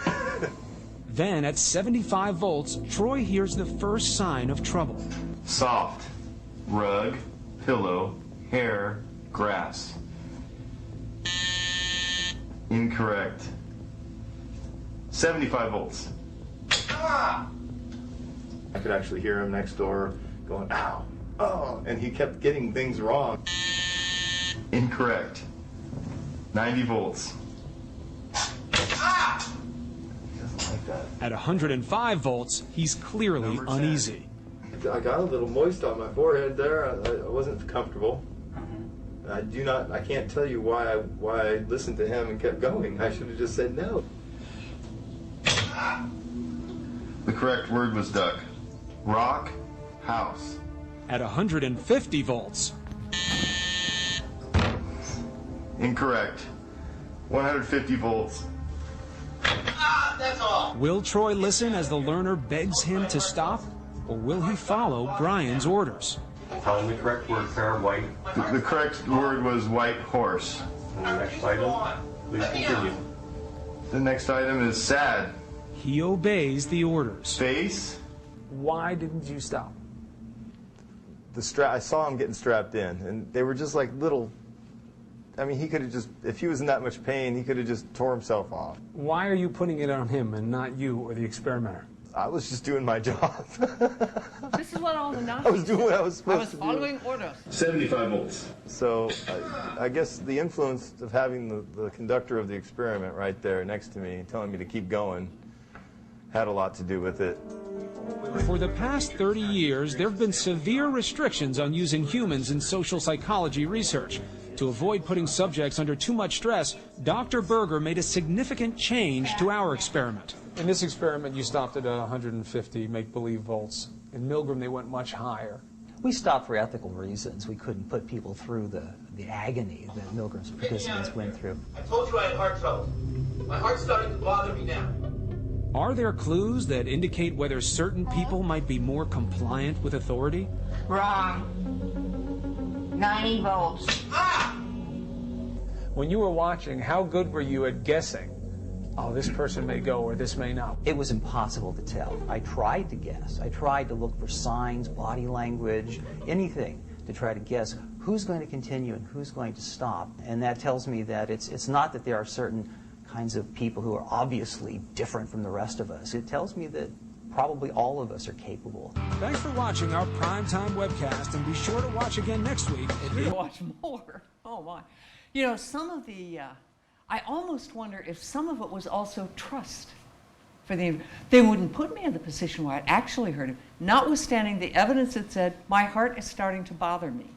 Then, at 75 volts, Troy hears the first sign of trouble. Soft, rug, pillow, hair, grass. Incorrect. 75 volts. I could actually hear him next door going, ow, oh, and he kept getting things wrong. Incorrect. 90 volts. He doesn't like that. At 105 volts, he's clearly Number 10. uneasy. I got a little moist on my forehead there. I wasn't comfortable. I can't tell you why I listened to him and kept going. I should have just said no. The correct word was duck. Rock, house. At 150 volts, Incorrect. 150 volts. will Troy listen as the learner begs him to stop, or will he follow Brian's orders? Tell him the correct word, pair, white. The correct word was white horse. And the next item, please continue. The next item is sad. He obeys the orders. Face. why didn't you stop? I saw him getting strapped in, and they were just like little. I mean, he could have just, if he was in that much pain, he could have just tore himself off. Why are you putting it on him and not you or the experimenter? I was just doing my job. This is what all the I was doing what I was supposed to do. following orders. 75 volts. So I guess the influence of having the conductor of the experiment right there next to me, telling me to keep going, had a lot to do with it. For the past 30 years, there have been severe restrictions on using humans in social psychology research. To avoid putting subjects under too much stress, Dr. Berger made a significant change to our experiment. In this experiment, you stopped at 150 make-believe volts. In Milgram, they went much higher. We stopped for ethical reasons. We couldn't put people through the agony that Milgram's participants went through. I told you I had heart trouble. My heart's starting to bother me now. Are there clues that indicate whether certain people might be more compliant with authority? Wrong. 90 volts. When you were watching, how good were you at guessing, oh, this person may go or this may not? It was impossible to tell. I tried to guess. I tried to look for signs, body language, anything to try to guess who's going to continue and who's going to stop. And that tells me that it's not that there are certain kinds of people who are obviously different from the rest of us. It tells me that probably all of us are capable. Thanks for watching our primetime webcast, and be sure to watch again next week. Watch more. Oh my. You know, some of the, I almost wonder if some of it was also trust. They wouldn't put me in the position where I'd actually hurt him, notwithstanding the evidence that said, my heart is starting to bother me.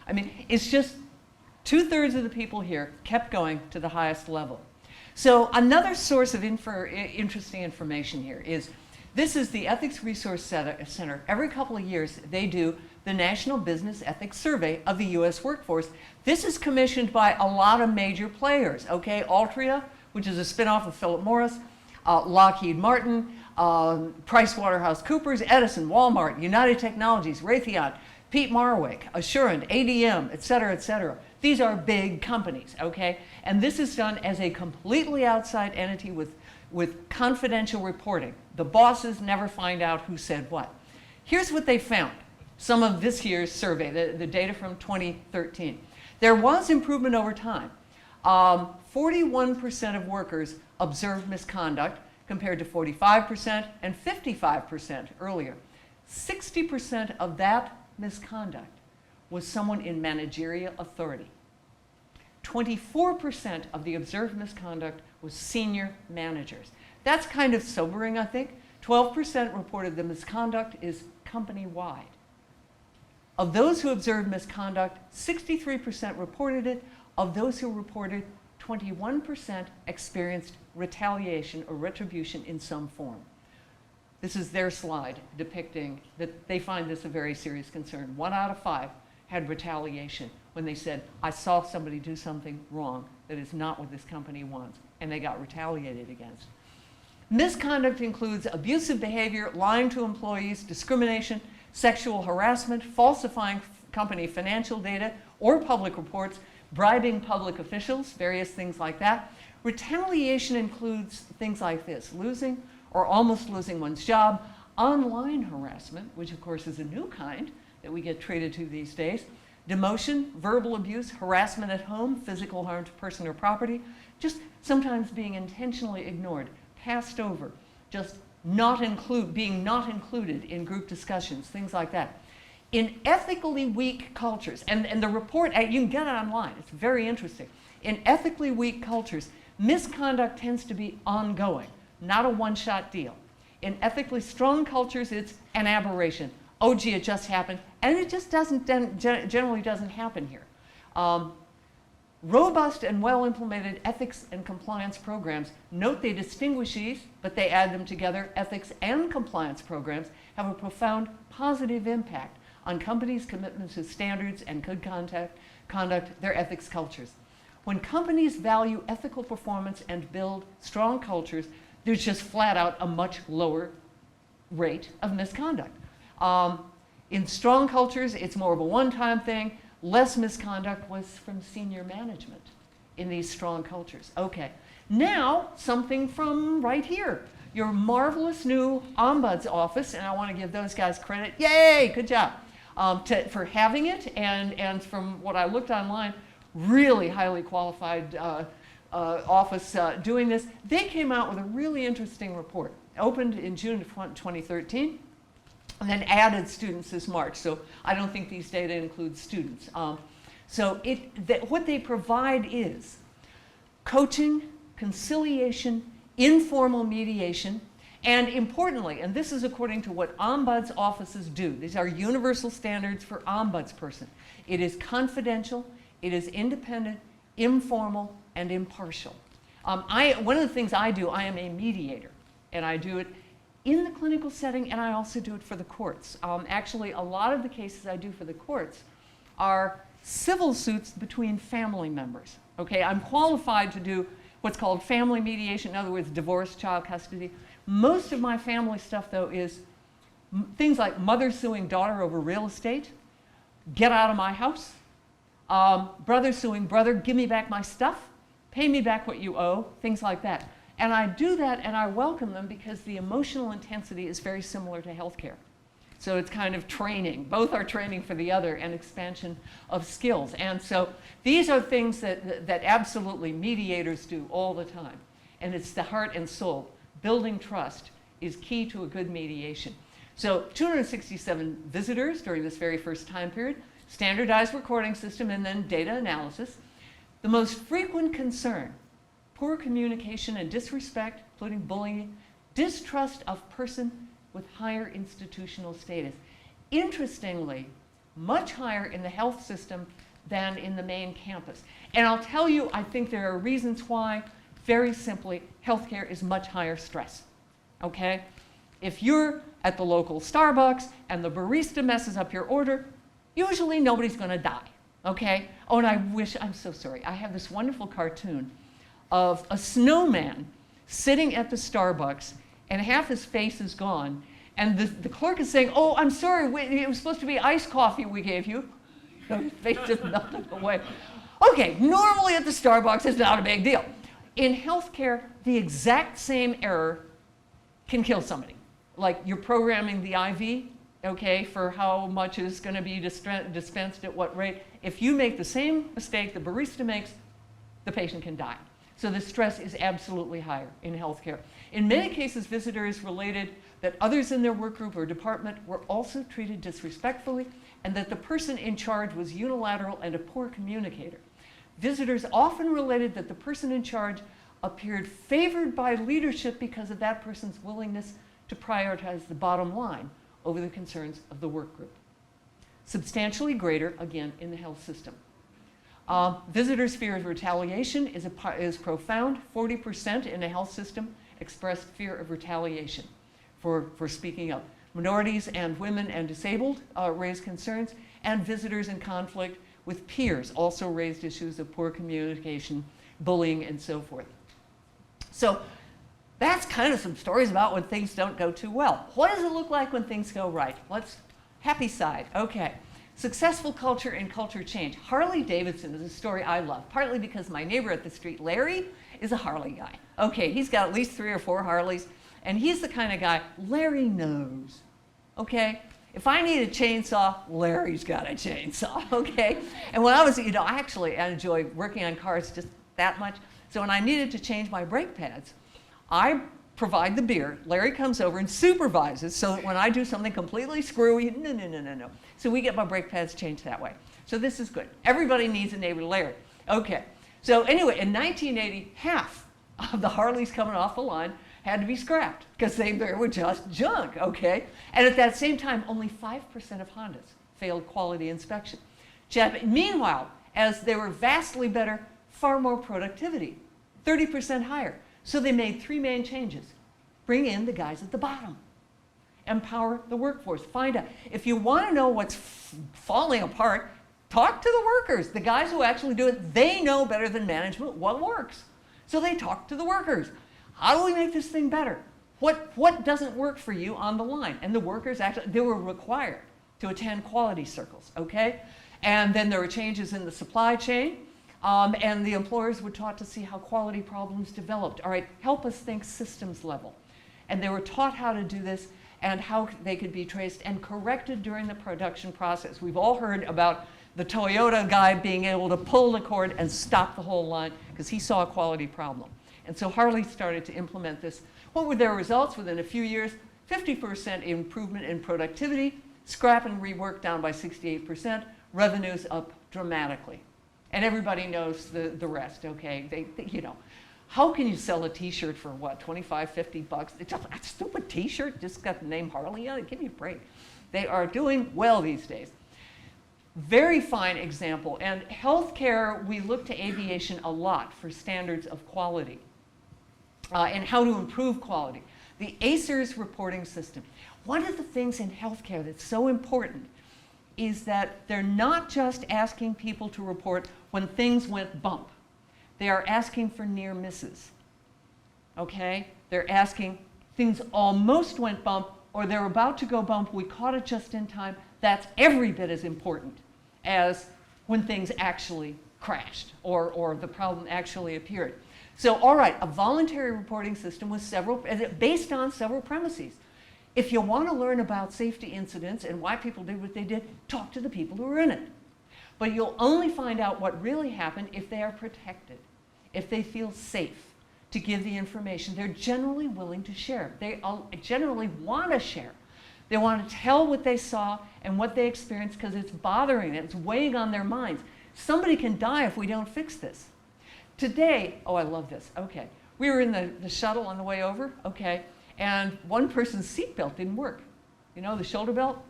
I mean, it's just 2/3 of the people here kept going to the highest level. So another source of interesting information here is, this is the Ethics Resource Center. Every couple of years, they do the National Business Ethics Survey of the U.S. workforce. This is commissioned by a lot of major players, okay? Altria, which is a spinoff of Philip Morris, Lockheed Martin, PricewaterhouseCoopers, Edison, Walmart, United Technologies, Raytheon, Pete Marwick, Assurant, ADM, et cetera, et cetera. These are big companies, okay? And this is done as a completely outside entity with confidential reporting. The bosses never find out who said what. Here's what they found. Some of this year's survey, the data from 2013. There was improvement over time. 41% of workers observed misconduct compared to 45% and 55% earlier. 60% of that misconduct was someone in managerial authority. 24% of the observed misconduct was senior managers. That's kind of sobering, I think, 12% reported the misconduct is company-wide. Of those who observed misconduct, 63% reported it. Of those who reported, 21% experienced retaliation or retribution in some form. This is their slide depicting that they find this a very serious concern. 1 out of 5 had retaliation when they said, I saw somebody do something wrong that is not what this company wants, and they got retaliated against. Misconduct includes abusive behavior, lying to employees, discrimination, sexual harassment, falsifying company financial data or public reports, bribing public officials, various things like that. Retaliation includes things like this: losing or almost losing one's job, online harassment, which of course is a new kind that we get treated to these days, demotion, verbal abuse, harassment at home, physical harm to person or property, just sometimes being intentionally ignored, passed over, just being not included in group discussions, things like that. In ethically weak cultures, and the report, you can get it online, it's very interesting. In ethically weak cultures, misconduct tends to be ongoing, not a one-shot deal. In ethically strong cultures, it's an aberration. Oh, gee, it just happened. And it just generally doesn't happen here. Robust and well-implemented ethics and compliance programs, note they distinguish these, but they add them together. Ethics and compliance programs have a profound positive impact on companies' commitments to standards and good conduct, their ethics cultures. When companies value ethical performance and build strong cultures, there's just flat out a much lower rate of misconduct. In strong cultures, it's more of a one-time thing. Less misconduct was from senior management in these strong cultures. Okay, now something from right here. Your marvelous new Ombuds office, and I want to give those guys credit. Yay, good job for having it, and from what I looked online, really highly qualified office doing this. They came out with a really interesting report. Opened in June of 2013. And then added students this March. So I don't think these data include students. What they provide is coaching, conciliation, informal mediation, and importantly, and this is according to what Ombuds offices do, these are universal standards for Ombuds person. It is confidential, it is independent, informal, and impartial. One of the things I do, I am a mediator, and I do it in the clinical setting, and I also do it for the courts. Actually, a lot of the cases I do for the courts are civil suits between family members. Okay, I'm qualified to do what's called family mediation, in other words, divorce, child custody. Most of my family stuff, though, is things like mother suing daughter over real estate, get out of my house, brother suing brother, give me back my stuff, pay me back what you owe, things like that. And I do that and I welcome them because the emotional intensity is very similar to healthcare. So it's kind of training. Both are training for the other and expansion of skills. And so these are things that absolutely mediators do all the time. And it's the heart and soul. Building trust is key to a good mediation. So 267 visitors during this very first time period, standardized recording system, and then data analysis. The most frequent concern: poor communication and disrespect, including bullying, distrust of person with higher institutional status. Interestingly, much higher in the health system than in the main campus. And I'll tell you, I think there are reasons why. Very simply, healthcare is much higher stress, okay? If you're at the local Starbucks and the barista messes up your order, usually nobody's gonna die, okay? Oh, and I'm so sorry, I have this wonderful cartoon of a snowman sitting at the Starbucks and half his face is gone, and the clerk is saying, oh, I'm sorry, it was supposed to be iced coffee we gave you. His face just melted away. Okay, normally at the Starbucks it's not a big deal. In healthcare, the exact same error can kill somebody. Like you're programming the IV, okay, for how much is gonna be dispensed at what rate. If you make the same mistake the barista makes, the patient can die. So the stress is absolutely higher in healthcare. In many cases, visitors related that others in their work group or department were also treated disrespectfully and that the person in charge was unilateral and a poor communicator. Visitors often related that the person in charge appeared favored by leadership because of that person's willingness to prioritize the bottom line over the concerns of the work group. Substantially greater, again, in the health system. Visitors' fear of retaliation is profound. 40% in the health system expressed fear of retaliation for speaking up. Minorities and women and disabled raised concerns, and visitors in conflict with peers also raised issues of poor communication, bullying, and so forth. So that's kind of some stories about when things don't go too well. What does it look like when things go right? Happy side, okay. Successful culture and culture change. Harley-Davidson is a story I love, partly because my neighbor at the street, Larry, is a Harley guy. Okay, he's got at least 3 or 4 Harleys, and he's the kind of guy, Larry knows, okay? If I need a chainsaw, Larry's got a chainsaw, okay? And when I was, I enjoy working on cars just that much. So when I needed to change my brake pads, I provide the beer. Larry comes over and supervises so that when I do something completely screwy, no. So we get my brake pads changed that way. So this is good. Everybody needs a neighbor Larry. Okay. So anyway, in 1980, half of the Harleys coming off the line had to be scrapped because they were just junk, okay? And at that same time, only 5% of Hondas failed quality inspection. Meanwhile, as they were vastly better, far more productivity, 30% higher. So they made 3 main changes. Bring in the guys at the bottom. Empower the workforce. Find out. If you want to know what's falling apart, talk to the workers. The guys who actually do it, they know better than management what works. So they talk to the workers. How do we make this thing better? What doesn't work for you on the line? And the workers they were required to attend quality circles, okay? And then there were changes in the supply chain. And the employers were taught to see how quality problems developed. All right, help us think systems level. And they were taught how to do this and how they could be traced and corrected during the production process. We've all heard about the Toyota guy being able to pull the cord and stop the whole line because he saw a quality problem. And so Harley started to implement this. What were their results? Within a few years, 50% improvement in productivity, scrap and rework down by 68%, revenues up dramatically. And everybody knows the rest, okay? How can you sell a t-shirt for what, 25, 50 bucks? It's just a stupid t-shirt, just got the name Harley on it, give me a break. They are doing well these days. Very fine example, and healthcare, we look to aviation a lot for standards of quality and how to improve quality. The ASRS reporting system. One of the things in healthcare that's so important is that they're not just asking people to report when things went bump. They are asking for near misses, okay? They're asking things almost went bump or they're about to go bump, we caught it just in time. That's every bit as important as when things actually crashed or the problem actually appeared. So, all right, a voluntary reporting system with based on several premises. If you want to learn about safety incidents and why people did what they did, talk to the people who are in it. But you'll only find out what really happened if they are protected, if they feel safe to give the information. They're generally willing to share. They generally want to share. They want to tell what they saw and what they experienced because it's bothering them. It's weighing on their minds. Somebody can die if we don't fix this. Today, oh, I love this. Okay. We were in the shuttle on the way over, okay, and one person's seatbelt didn't work. You know, the shoulder belt?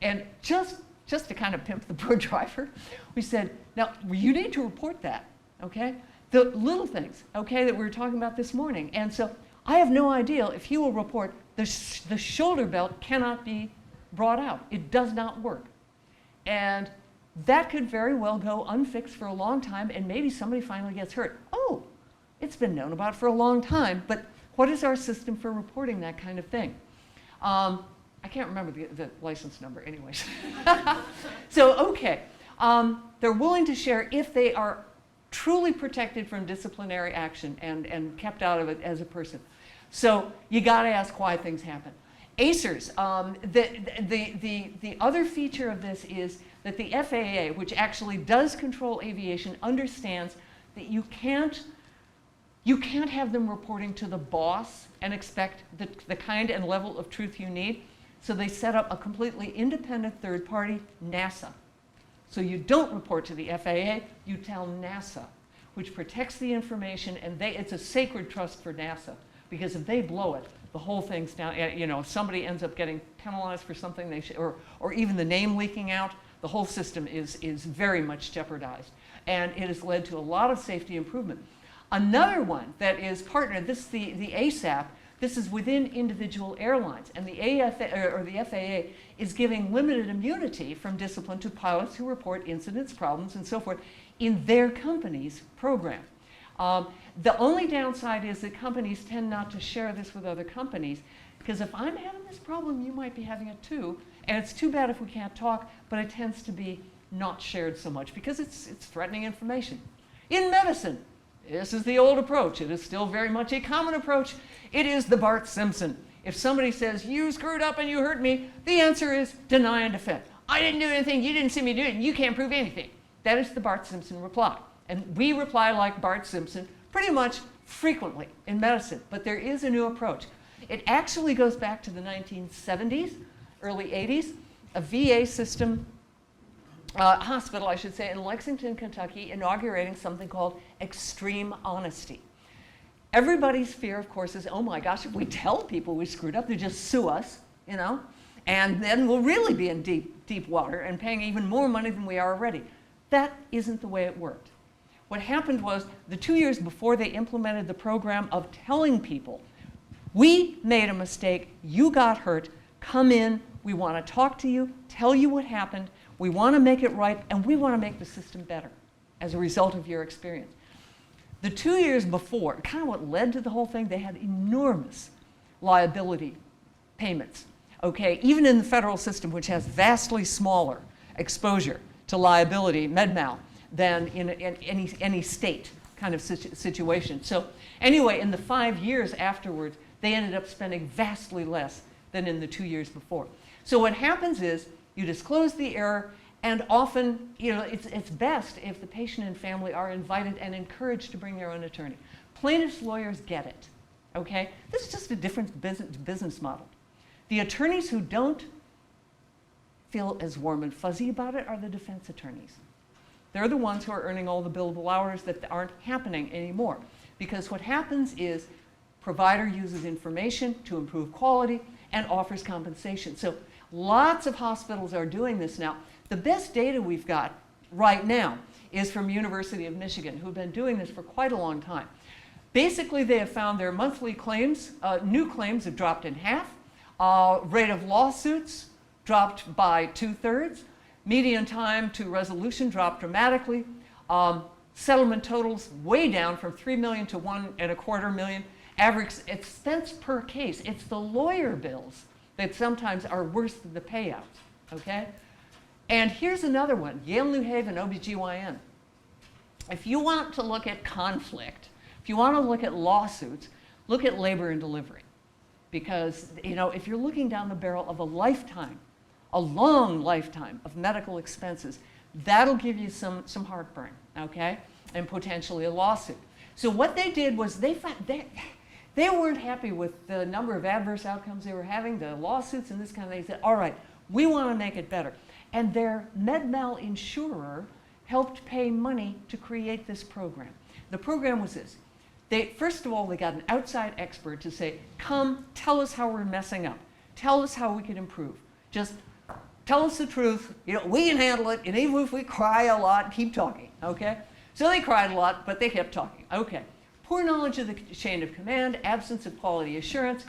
And just to kind of pimp the poor driver, we said, now, you need to report that, okay? The little things, okay, that we were talking about this morning. And so I have no idea if he will report the shoulder belt cannot be brought out. It does not work. And that could very well go unfixed for a long time, and maybe somebody finally gets hurt. Oh, it's been known about for a long time, but what is our system for reporting that kind of thing? I can't remember the license number anyways. So, okay. They're willing to share if they are truly protected from disciplinary action and kept out of it as a person. So you got to ask why things happen. ASRS, the other feature of this is that the FAA, which actually does control aviation, understands that you can't have them reporting to the boss and expect the kind and level of truth you need. So they set up a completely independent third party, NASA. So you don't report to the FAA, you tell NASA, which protects the information, and it's a sacred trust for NASA because if they blow it, the whole thing's down. You know, if somebody ends up getting penalized for something they should, or even the name leaking out, the whole system is very much jeopardized. And it has led to a lot of safety improvement. Another one that is partnered, this is the ASAP, this is within individual airlines. And the FAA is giving limited immunity from discipline to pilots who report incidents, problems, and so forth in their company's program. The only downside is that companies tend not to share this with other companies, because if I'm having this problem, you might be having it too. And it's too bad if we can't talk, but it tends to be not shared so much because it's threatening information. In medicine, this is the old approach. It is still very much a common approach. It is the Bart Simpson. If somebody says, you screwed up and you hurt me, the answer is deny and defend. I didn't do anything, you didn't see me do it, and you can't prove anything. That is the Bart Simpson reply. And we reply like Bart Simpson pretty much frequently in medicine, but there is a new approach. It actually goes back to the 1970s, early 80s, a VA system, hospital, I should say, in Lexington, Kentucky, inaugurating something called extreme honesty. Everybody's fear, of course, is, oh my gosh, if we tell people we screwed up, they'll just sue us, you know, and then we'll really be in deep, deep water and paying even more money than we are already. That isn't the way it worked. What happened was, the 2 years before they implemented the program of telling people, we made a mistake, you got hurt, come in, we want to talk to you, tell you what happened, we want to make it right, and we want to make the system better as a result of your experience. The 2 years before, kind of what led to the whole thing, they had enormous liability payments, okay? Even in the federal system, which has vastly smaller exposure to liability, med-mal, than in any state kind of situation. So anyway, in the 5 years afterwards, they ended up spending vastly less than in the 2 years before. So what happens is, you disclose the error, and often, you know, it's best if the patient and family are invited and encouraged to bring their own attorney. Plaintiffs' lawyers get it, okay? This is just a different business model. The attorneys who don't feel as warm and fuzzy about it are the defense attorneys. They're the ones who are earning all the billable hours that aren't happening anymore. Because what happens is, provider uses information to improve quality and offers compensation. So lots of hospitals are doing this now. The best data we've got right now is from University of Michigan, who've been doing this for quite a long time. Basically, they have found their monthly claims, new claims have dropped in half. Rate of lawsuits dropped by 2/3. Median time to resolution dropped dramatically. Settlement totals way down from 3 million to 1.25 million. Average expense per case. It's the lawyer bills that sometimes are worse than the payouts, okay? And here's another one, Yale-New Haven, OB-GYN. If you want to look at conflict, if you want to look at lawsuits, look at labor and delivery. Because, you know, if you're looking down the barrel of a lifetime, a long lifetime of medical expenses, that'll give you some heartburn, okay? And potentially a lawsuit. So what they did was they weren't happy with the number of adverse outcomes they were having, the lawsuits and this kind of thing. They said, all right, we want to make it better. And their med-mal insurer helped pay money to create this program. The program was this. First of all, they got an outside expert to say, come, tell us how we're messing up. Tell us how we can improve. Just tell us the truth. You know, we can handle it, and even if we cry a lot, keep talking, okay? So they cried a lot, but they kept talking, okay. Poor knowledge of the chain of command, absence of quality assurance,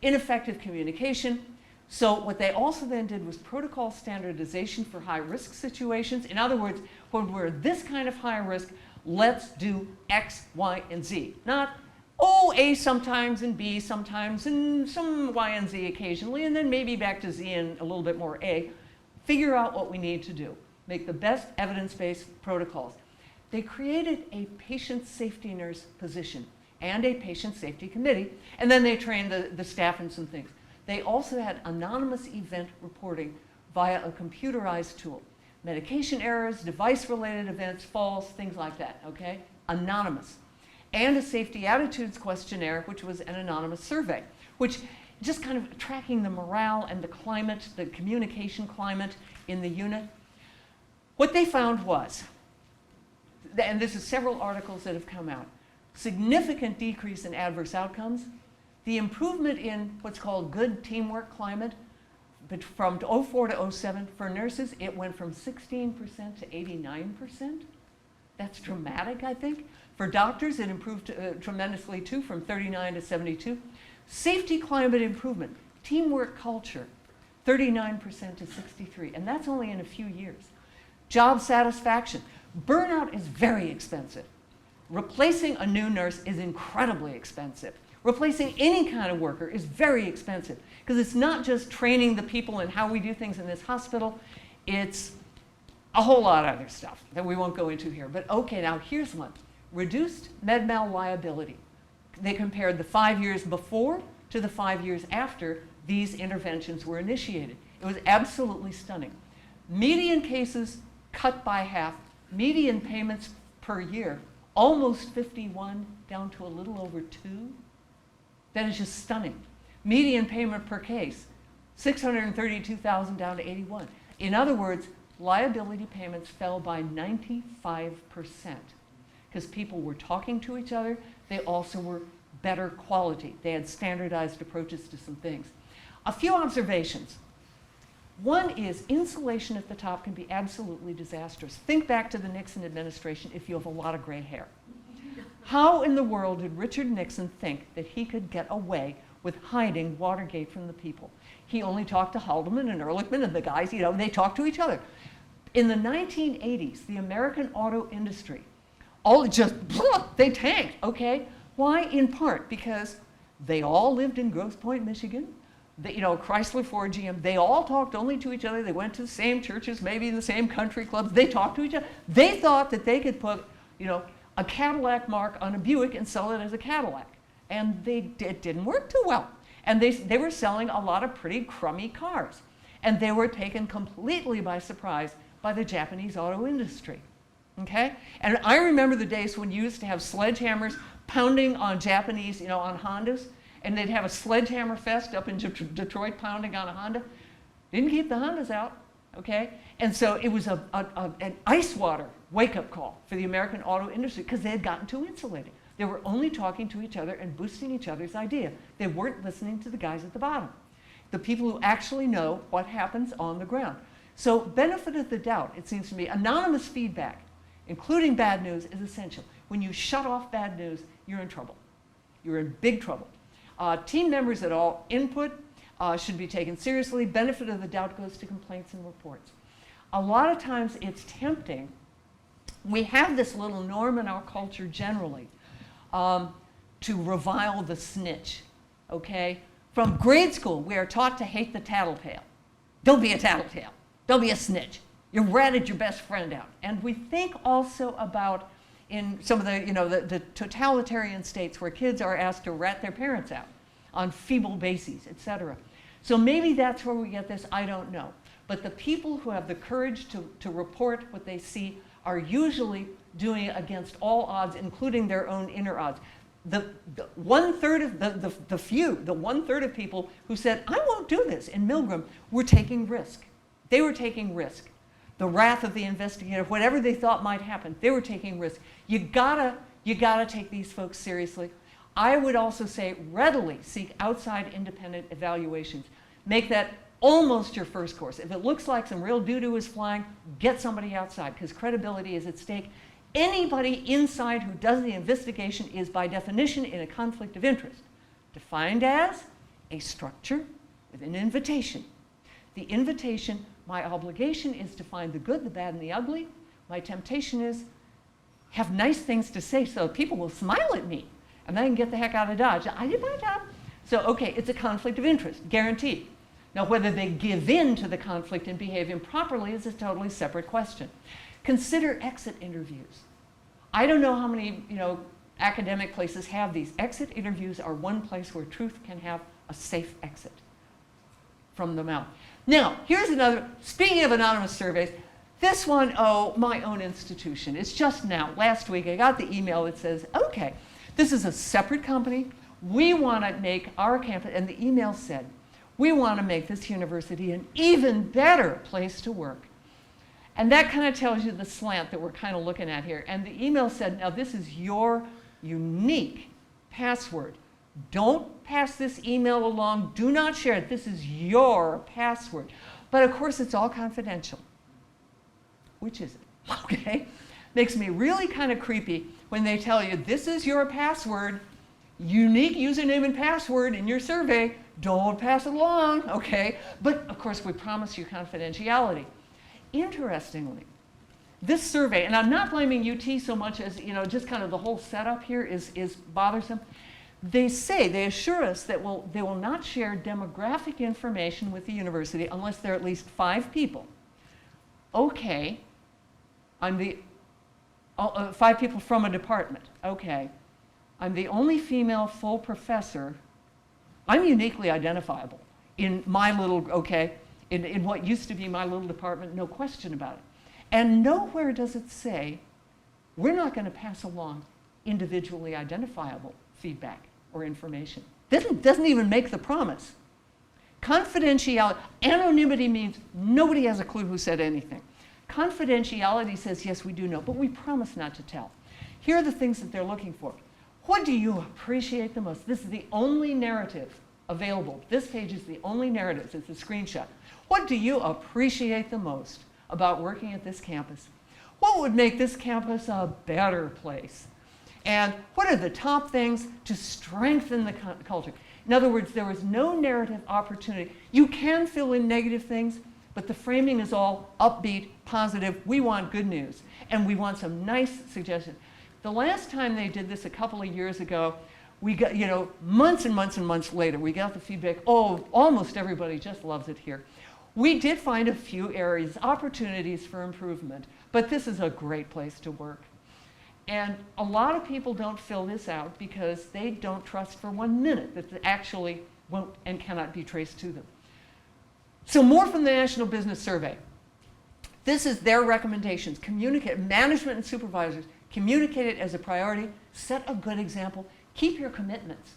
ineffective communication. So what they also then did was protocol standardization for high-risk situations. In other words, when we're this kind of high risk, let's do X, Y, and Z. Not, oh, A sometimes and B sometimes and some Y and Z occasionally, and then maybe back to Z and a little bit more A. Figure out what we need to do. Make the best evidence-based protocols. They created a patient safety nurse position and a patient safety committee, and then they trained the staff in some things. They also had anonymous event reporting via a computerized tool. Medication errors, device-related events, falls, things like that, okay? Anonymous. And a safety attitudes questionnaire, which was an anonymous survey, which just kind of tracking the morale and the climate, the communication climate in the unit. What they found was, and this is several articles that have come out, significant decrease in adverse outcomes, The improvement in what's called good teamwork climate, but from 04 to 07 for nurses, it went from 16% to 89%. That's dramatic, I think. For doctors, it improved tremendously too, from 39 to 72. Safety climate improvement, teamwork culture, 39% to 63, and that's only in a few years. Job satisfaction, burnout is very expensive. Replacing a new nurse is incredibly expensive. Replacing any kind of worker is very expensive because it's not just training the people in how we do things in this hospital, it's a whole lot of other stuff that we won't go into here. But okay, now here's one. Reduced med mal liability. They compared the 5 years before to the 5 years after these interventions were initiated. It was absolutely stunning. Median cases cut by half, median payments per year, almost 51 down to a little over 2. That is just stunning. Median payment per case, $632,000 down to 81. In other words, liability payments fell by 95% because people were talking to each other. They also were better quality. They had standardized approaches to some things. A few observations. One is insulation at the top can be absolutely disastrous. Think back to the Nixon administration if you have a lot of gray hair. How in the world did Richard Nixon think that he could get away with hiding Watergate from the people? He only talked to Haldeman and Ehrlichman and the guys, you know, they talked to each other. In the 1980s, the American auto industry, they tanked, okay? Why? In part because they all lived in Grosse Pointe, Michigan. You know, Chrysler, Ford, GM, they all talked only to each other. They went to the same churches, maybe in the same country clubs. They talked to each other. They thought that they could put, you know, a Cadillac mark on a Buick and sell it as a Cadillac. And it didn't work too well. And they were selling a lot of pretty crummy cars. And they were taken completely by surprise by the Japanese auto industry. Okay? And I remember the days when you used to have sledgehammers pounding on Japanese, you know, on Hondas. And they'd have a sledgehammer fest up in Detroit pounding on a Honda. Didn't keep the Hondas out, okay? And so it was an ice water wake-up call for the American auto industry because they had gotten too insulated. They were only talking to each other and boosting each other's idea. They weren't listening to the guys at the bottom, the people who actually know what happens on the ground. So benefit of the doubt, it seems to me, anonymous feedback, including bad news, is essential. When you shut off bad news, you're in trouble. You're in big trouble. Team members at all input should be taken seriously. Benefit of the doubt goes to complaints and reports. A lot of times it's tempting. We have this little norm in our culture generally to revile the snitch, okay? From grade school, we are taught to hate the tattletale. Don't be a tattletale. Don't be a snitch. You ratted your best friend out. And we think also about in some of the, you know, the totalitarian states where kids are asked to rat their parents out on feeble bases, etc. So maybe that's where we get this, I don't know. But the people who have the courage to report what they see are usually doing it against all odds, including their own inner odds. The 1/3 of the 1/3 of people who said, I won't do this in Milgram, were taking risk. They were taking risk. The wrath of the investigator, whatever they thought might happen, they were taking risk. You gotta take these folks seriously. I would also say readily seek outside independent evaluations. Make that almost your first course. If it looks like some real doo-doo is flying, get somebody outside because credibility is at stake. Anybody inside who does the investigation is by definition in a conflict of interest, defined as a structure with an invitation. The invitation, my obligation is to find the good, the bad, and the ugly. My temptation is have nice things to say so people will smile at me and then I can get the heck out of Dodge. I did my job. So, okay, it's a conflict of interest, guaranteed. Now, whether they give in to the conflict and behave improperly is a totally separate question. Consider exit interviews. I don't know how many, you know, academic places have these. Exit interviews are one place where truth can have a safe exit from the mouth. Now, here's another, speaking of anonymous surveys, this one, oh, my own institution. It's just now, last week, I got the email that says, okay, this is a separate company. We want to make our campus, and the email said, we want to make this university an even better place to work. And that kind of tells you the slant that we're kind of looking at here. And the email said, now this is your unique password Don't pass this email along. Do not share it. This is your password. But of course, it's all confidential. Which is it? Okay? Makes me really kind of creepy when they tell you, this is your password, unique username and password in your survey. Don't pass it along, okay? But of course, we promise you confidentiality. Interestingly, this survey, and I'm not blaming UT so much as, just kind of the whole setup here is bothersome. They assure us that they will not share demographic information with the university unless there are at least 5 people. Okay, I'm the 5 people from a department. Okay, I'm the only female full professor. I'm uniquely identifiable in my little, in what used to be my little department, no question about it. And nowhere does it say we're not going to pass along individually identifiable feedback or information. Doesn't even make the promise. Confidentiality, anonymity means nobody has a clue who said anything. Confidentiality says, yes, we do know, but we promise not to tell. Here are the things that they're looking for. What do you appreciate the most? This is the only narrative available. This page is the only narrative. It's a screenshot. What do you appreciate the most about working at this campus? What would make this campus a better place? And what are the top things to strengthen the culture? In other words, there is no narrative opportunity. You can fill in negative things, but the framing is all upbeat, positive. We want good news, and we want some nice suggestions. The last time they did this a couple of years ago, we got, months and months and months later, we got the feedback, oh, almost everybody just loves it here. We did find a few areas, opportunities for improvement, but this is a great place to work. And a lot of people don't fill this out because they don't trust for 1 minute that it actually won't and cannot be traced to them. So more from the National Business Survey. This is their recommendations. Communicate, management and supervisors, communicate it as a priority, set a good example, keep your commitments.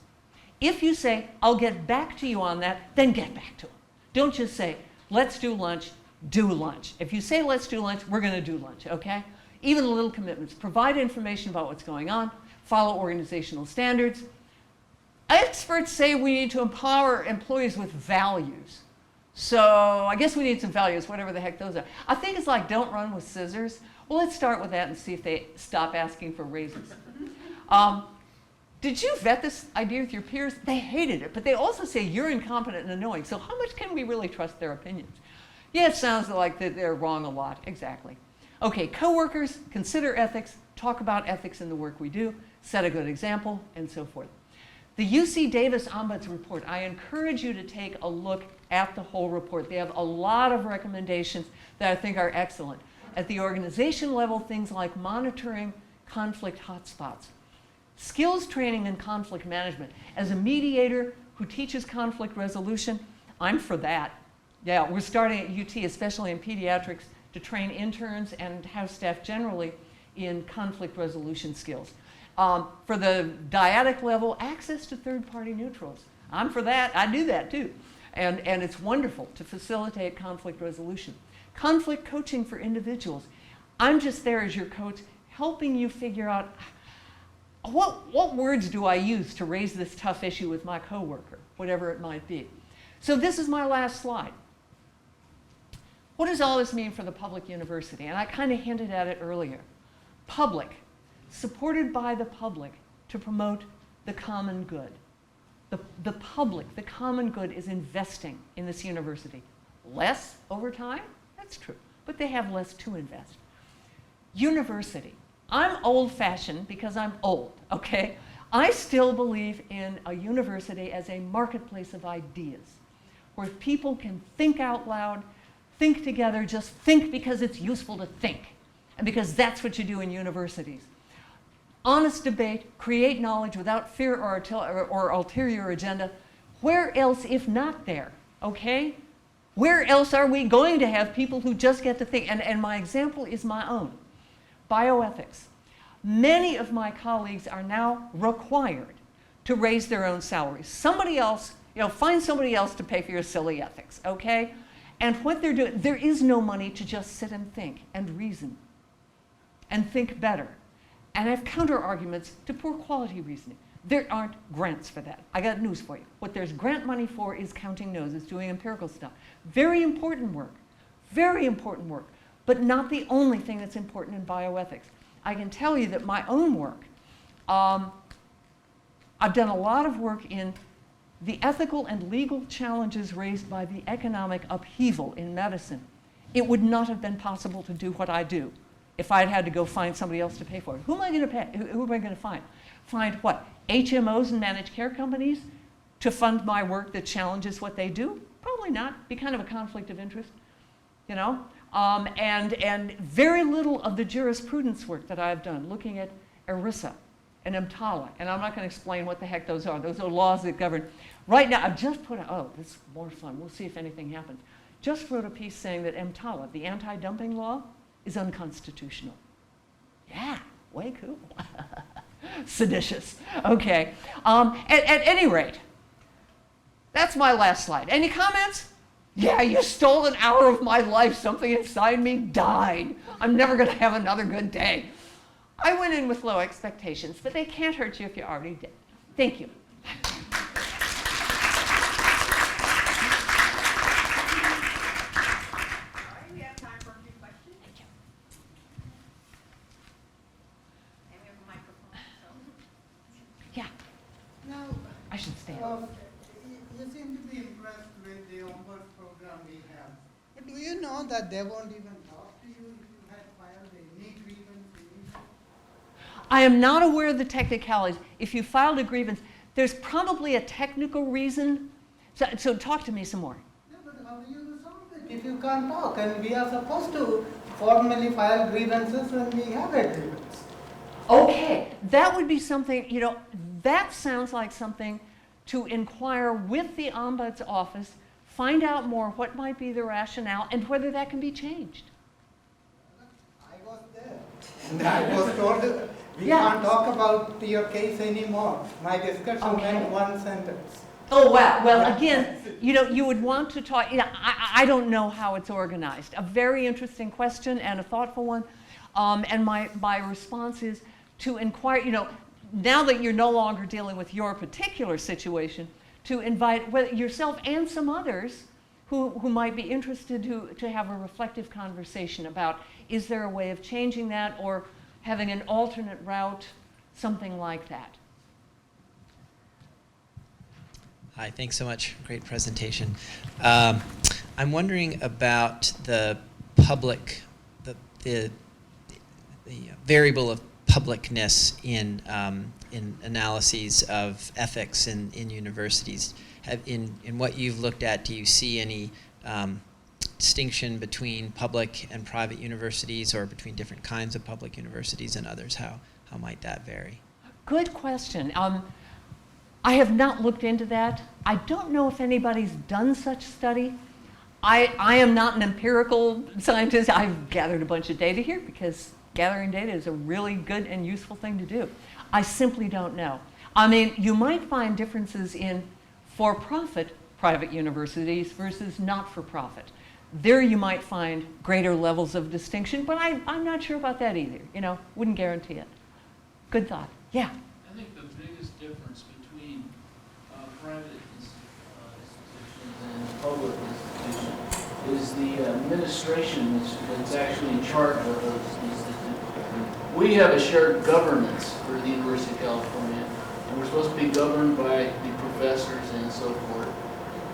If you say, I'll get back to you on that, then get back to them. Don't just say, let's do lunch, do lunch. If you say let's do lunch, we're going to do lunch, okay? Even little commitments. Provide information about what's going on. Follow organizational standards. Experts say we need to empower employees with values. So I guess we need some values, whatever the heck those are. I think it's like don't run with scissors. Well, let's start with that and see if they stop asking for raises. Did you vet this idea with your peers? They hated it, but they also say you're incompetent and annoying. So how much can we really trust their opinions? Yeah, it sounds like that they're wrong a lot. Exactly. Okay, coworkers, consider ethics, talk about ethics in the work we do, set a good example, and so forth. The UCDAVIS Ombuds report, I encourage you to take a look at the whole report. They have a lot of recommendations that I think are excellent. At the organization level, things like monitoring conflict hotspots, skills training and conflict management. As a mediator who teaches conflict resolution, I'm for that. Yeah, we're starting at UT, especially in pediatrics, to train interns and house staff generally in conflict resolution skills. For the dyadic level, access to third-party neutrals. I'm for that. I do that too. And it's wonderful to facilitate conflict resolution. Conflict coaching for individuals. I'm just there as your coach, helping you figure out what words do I use to raise this tough issue with my coworker, whatever it might be. So this is my last slide. What does all this mean for the public university? And I kind of hinted at it earlier. Public, supported by the public to promote the common good. The public, the common good is investing in this university. Less over time, that's true, but they have less to invest. University. I'm old-fashioned because I'm old, okay? I still believe in a university as a marketplace of ideas, where people can think out loud, think together, just think because it's useful to think, and because that's what you do in universities. Honest debate, create knowledge without fear or ulterior agenda. Where else if not there, okay? Where else are we going to have people who just get to think? And my example is my own. Bioethics. Many of my colleagues are now required to raise their own salaries. Somebody else, find somebody else to pay for your silly ethics, okay? And what they're doing, there is no money to just sit and think and reason and think better and have counter arguments to poor quality reasoning. There aren't grants for that. I got news for you. What there's grant money for is counting noses, doing empirical stuff. Very important work, but not the only thing that's important in bioethics. I can tell you that my own work, I've done a lot of work in the ethical and legal challenges raised by the economic upheaval in medicine. It would not have been possible to do what I do if I'd had to go find somebody else to pay for it. Who am I going to pay? Who am I going to find? Find what? HMOs and managed care companies to fund my work that challenges what they do? Probably not. Be kind of a conflict of interest, you know? And very little of the jurisprudence work that I've done, looking at ERISA and EMTALA, and I'm not going to explain what the heck those are. Those are laws that govern. Right now, I've just put out, oh, this is more fun. We'll see if anything happens. Just wrote a piece saying that EMTALA, the anti-dumping law, is unconstitutional. Yeah, way cool. Seditious. Okay. At any rate, that's my last slide. Any comments? Yeah, you stole an hour of my life. Something inside me died. I'm never going to have another good day. I went in with low expectations, but they can't hurt you if you already did. Thank you. We have time for a few questions. Thank you. And we have a microphone. Yeah. Now, I should stand. You seem to be impressed with the Ombuds program we have. But do you know that they won't even talk to you if you had filed any grievance? I am not aware of the technicalities. If you filed a grievance, there's probably a technical reason. So talk to me some more. Yeah, but how do you resolve it if you can't talk? And we are supposed to formally file grievances when we have a grievance. Okay, that would be something, you know, that sounds like something to inquire with the Ombuds office, find out more what might be the rationale and whether that can be changed. I was there, and I was told we can't talk about your case anymore. My discussion went one sentence. Oh, wow. Well, again, you know, you would want to talk, you know, I don't know how it's organized. A very interesting question and a thoughtful one. And my response is to inquire, you know, now that you're no longer dealing with your particular situation, to invite yourself and some others who might be interested to have a reflective conversation about, is there a way of changing that or having an alternate route, something like that. Hi, thanks so much. Great presentation. I'm wondering about the public, the variable of publicness in analyses of ethics in universities. In what you've looked at, do you see any distinction between public and private universities or between different kinds of public universities and others? How might that vary? Good question. I have not looked into that. I don't know if anybody's done such study. I am not an empirical scientist. I've gathered a bunch of data here because gathering data is a really good and useful thing to do. I simply don't know. I mean, you might find differences in for-profit private universities versus not-for-profit. There you might find greater levels of distinction, but I'm not sure about that either. You know, wouldn't guarantee it. Good thought. Yeah? I think the biggest difference between private institutions and public institutions is the administration that's actually in charge of those institutions. We have a shared governance for the University of California, and we're supposed to be governed by the professors and so forth.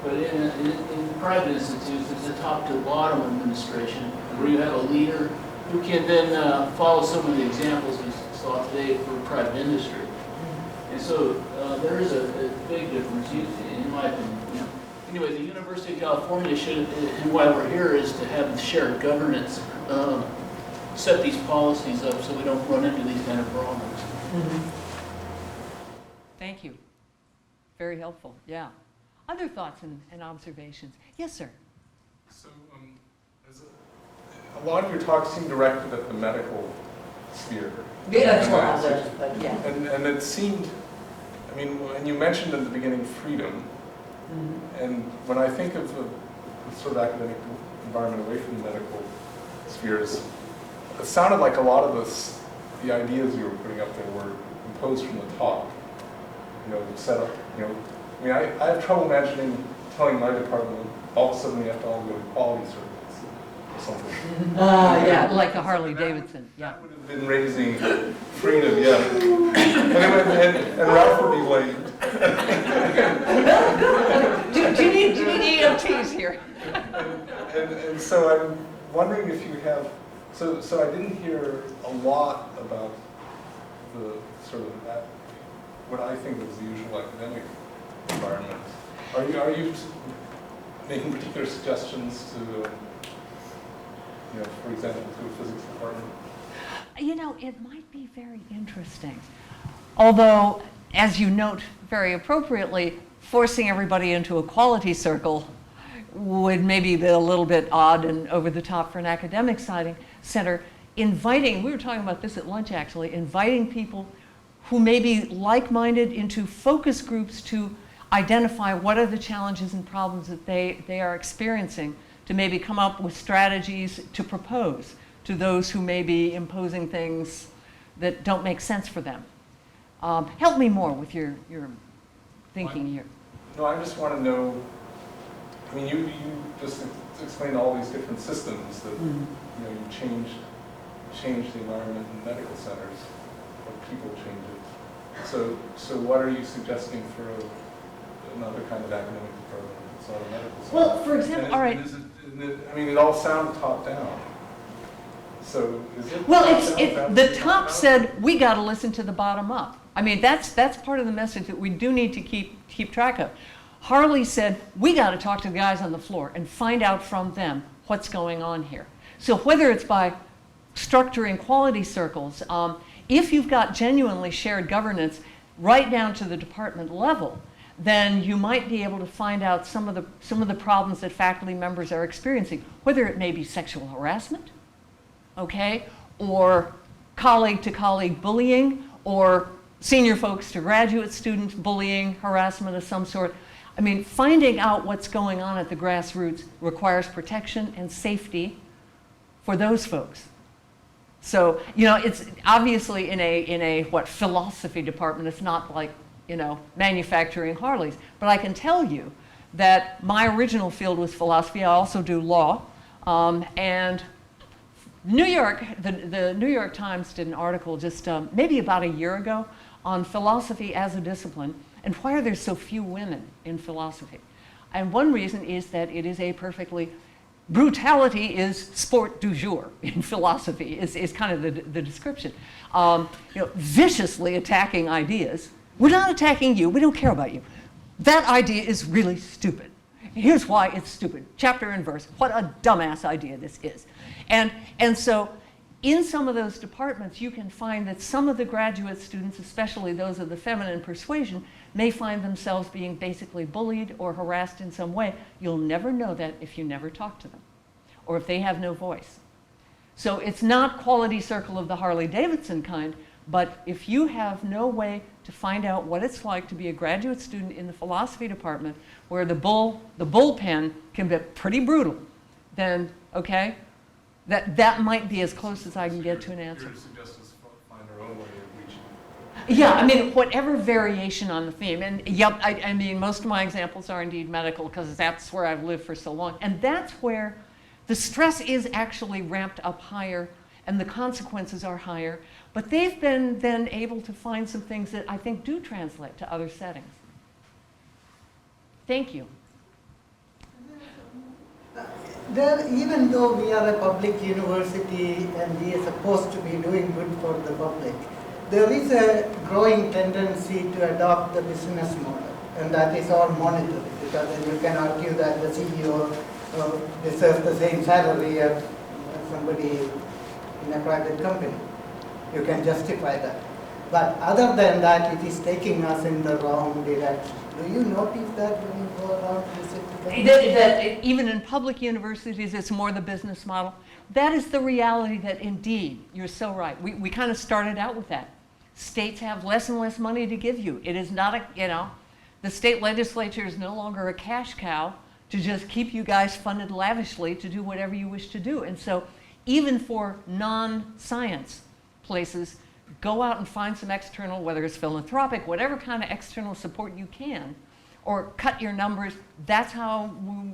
But in private institutes, it's a top-to-bottom administration where you have a leader who can then follow some of the examples we saw today for private industry. And so there is a big difference, in my opinion. Anyway, the University of California should, and why we're here, is to have shared governance, set these policies up so we don't run into these kind of problems. Mm-hmm. Thank you. Very helpful. Yeah. Other thoughts and observations? Yes, sir. So, a lot of your talks seem directed at the medical sphere. Yeah, that's what I was, but yeah. And it seemed, I mean, when you mentioned at the beginning freedom, and when I think of the sort of academic environment away from the medical spheres, it sounded like a lot of the ideas you were putting up there were imposed from the top. set up, I mean, I have trouble imagining telling my department all of a sudden we have to all go to quality circuits or something. Yeah, like a Harley-Davidson, yeah. That would have been raising freedom, yeah. And Ralph would be late. do you need EMTs here? And so I'm wondering if you have, so I didn't hear a lot about the sort of what I think is the usual academic environment. Are you making particular suggestions to, for example, to a physics department? It might be very interesting. Although, as you note very appropriately, forcing everybody into a quality circle would maybe be a little bit odd and over the top for an academic center. Inviting, we were talking about this at lunch actually, inviting people who may be like-minded into focus groups to identify what are the challenges and problems that they are experiencing, to maybe come up with strategies to propose to those who may be imposing things that don't make sense for them. Help me more with your thinking here. No, I just want to know, I mean, you just explained all these different systems that, you change the environment in medical centers, or people change it. So what are you suggesting for another kind of academic department that's not a medical center? Well, for example, all right. I mean, it all sounds top down. So is it? Well, the top said we got to listen to the bottom up. I mean, that's part of the message that we do need to keep track of. Harley said we got to talk to the guys on the floor and find out from them what's going on here. So whether it's by structuring quality circles, if you've got genuinely shared governance right down to the department level, then you might be able to find out some of the problems that faculty members are experiencing, whether it may be sexual harassment, okay, or colleague-to-colleague bullying, or senior folks to graduate students bullying, harassment of some sort. I mean, finding out what's going on at the grassroots requires protection and safety for those folks. So, it's obviously in a philosophy department, it's not like, manufacturing Harleys. But I can tell you that my original field was philosophy. I also do law. And New York, the New York Times did an article just maybe about a year ago on philosophy as a discipline and why are there so few women in philosophy. And one reason is that it is a perfectly, brutality is sport du jour in philosophy, is kind of the description. Viciously attacking ideas. We're not attacking you, we don't care about you. That idea is really stupid. Here's why it's stupid. Chapter and verse. What a dumbass idea this is. And so in some of those departments, you can find that some of the graduate students, especially those of the feminine persuasion, may find themselves being basically bullied or harassed in some way. You'll never know that if you never talk to them or if they have no voice. So it's not quality circle of the Harley-Davidson kind, but if you have no way to find out what it's like to be a graduate student in the philosophy department where the bullpen can be pretty brutal, then, okay, that might be as close as I can get to an answer. Your suggestions find our own way of reaching. Yeah, I mean, whatever variation on the theme. And yep, I mean, most of my examples are indeed medical because that's where I've lived for so long. And that's where the stress is actually ramped up higher and the consequences are higher. But they've been then able to find some things that I think do translate to other settings. Thank you. Even though we are a public university and we are supposed to be doing good for the public, there is a growing tendency to adopt the business model, and that is all monetary, because then you can argue that the CEO deserves the same salary as somebody in a private company. You can justify that. But other than that, it is taking us in the wrong direction. Do you notice that when you go around visiting? That even in public universities, it's more the business model. That is the reality that indeed, you're so right. We kind of started out with that. States have less and less money to give you. It is not the state legislature is no longer a cash cow to just keep you guys funded lavishly to do whatever you wish to do. And so even for non-science places, go out and find some external, whether it's philanthropic, whatever kind of external support you can, or cut your numbers. That's how,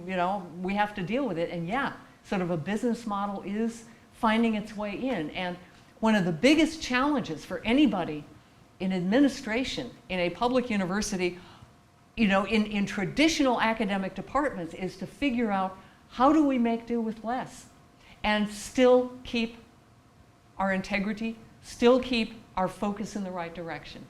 you know, we have to deal with it. And yeah, sort of a business model is finding its way in. And one of the biggest challenges for anybody in administration in a public university, you know, in traditional academic departments, is to figure out how do we make do with less and still keep our integrity, still keep our focus in the right direction,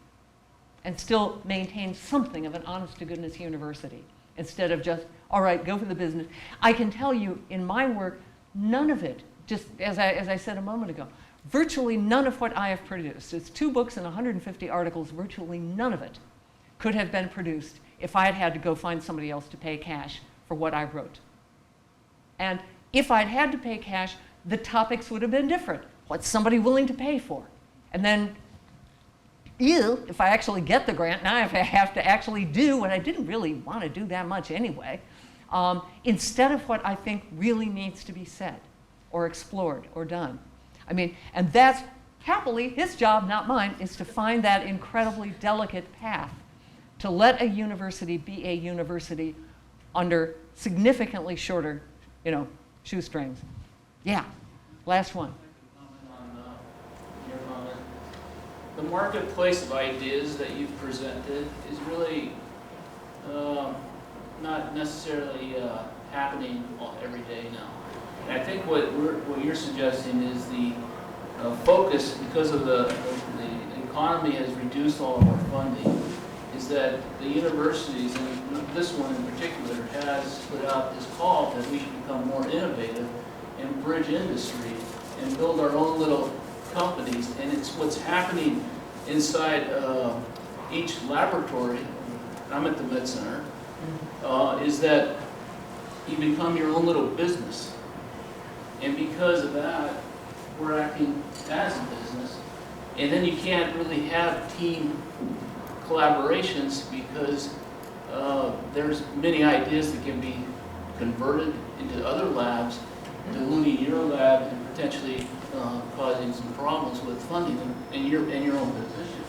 and still maintain something of an honest-to-goodness university instead of just, all right, go for the business. I can tell you in my work, none of it, just as I said a moment ago, virtually none of what I have produced, it's 2 books and 150 articles, virtually none of it could have been produced if I had had to go find somebody else to pay cash for what I wrote. And if I'd had to pay cash, the topics would have been different. What's somebody willing to pay for? And then, if I actually get the grant, now I have to actually do what I didn't really want to do that much anyway, instead of what I think really needs to be said or explored or done. I mean, and that's happily his job, not mine, is to find that incredibly delicate path to let a university be a university under significantly shorter, you know, shoestrings. Yeah, last one. The marketplace of ideas that you've presented is really not necessarily happening every day now. And I think what you're suggesting is the focus, because of the economy has reduced all of our funding, is that the universities, and this one in particular, has put out this call that we should become more innovative and bridge industry and build our own little companies. And it's what's happening inside each laboratory. I'm at the Med Center, is that you become your own little business. And because of that, we're acting as a business. And then you can't really have team collaborations because there's many ideas that can be converted into other labs, diluting your lab and potentially causing some problems with funding in your own position.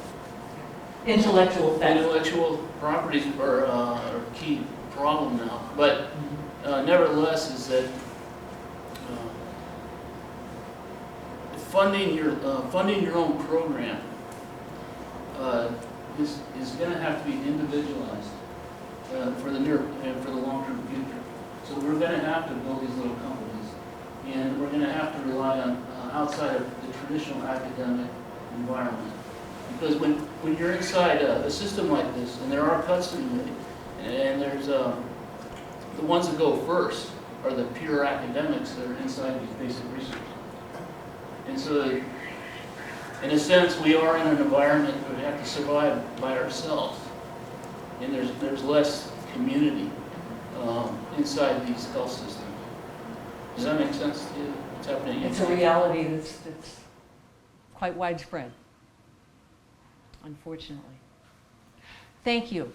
Intellectual properties are a key problem now. But nevertheless, is that funding your own program is going to have to be individualized for the near and for the long-term future. So we're going to have to build these little companies, and we're going to have to rely on outside of the traditional academic environment. Because when you're inside a system like this, and there are cuts to be made, and there's the ones that go first are the pure academics that are inside these basic research. And so, in a sense, we are in an environment where we have to survive by ourselves, and there's less community inside these health systems. Does that make sense to you? What's happening? It's a reality that's quite widespread, unfortunately. Thank you.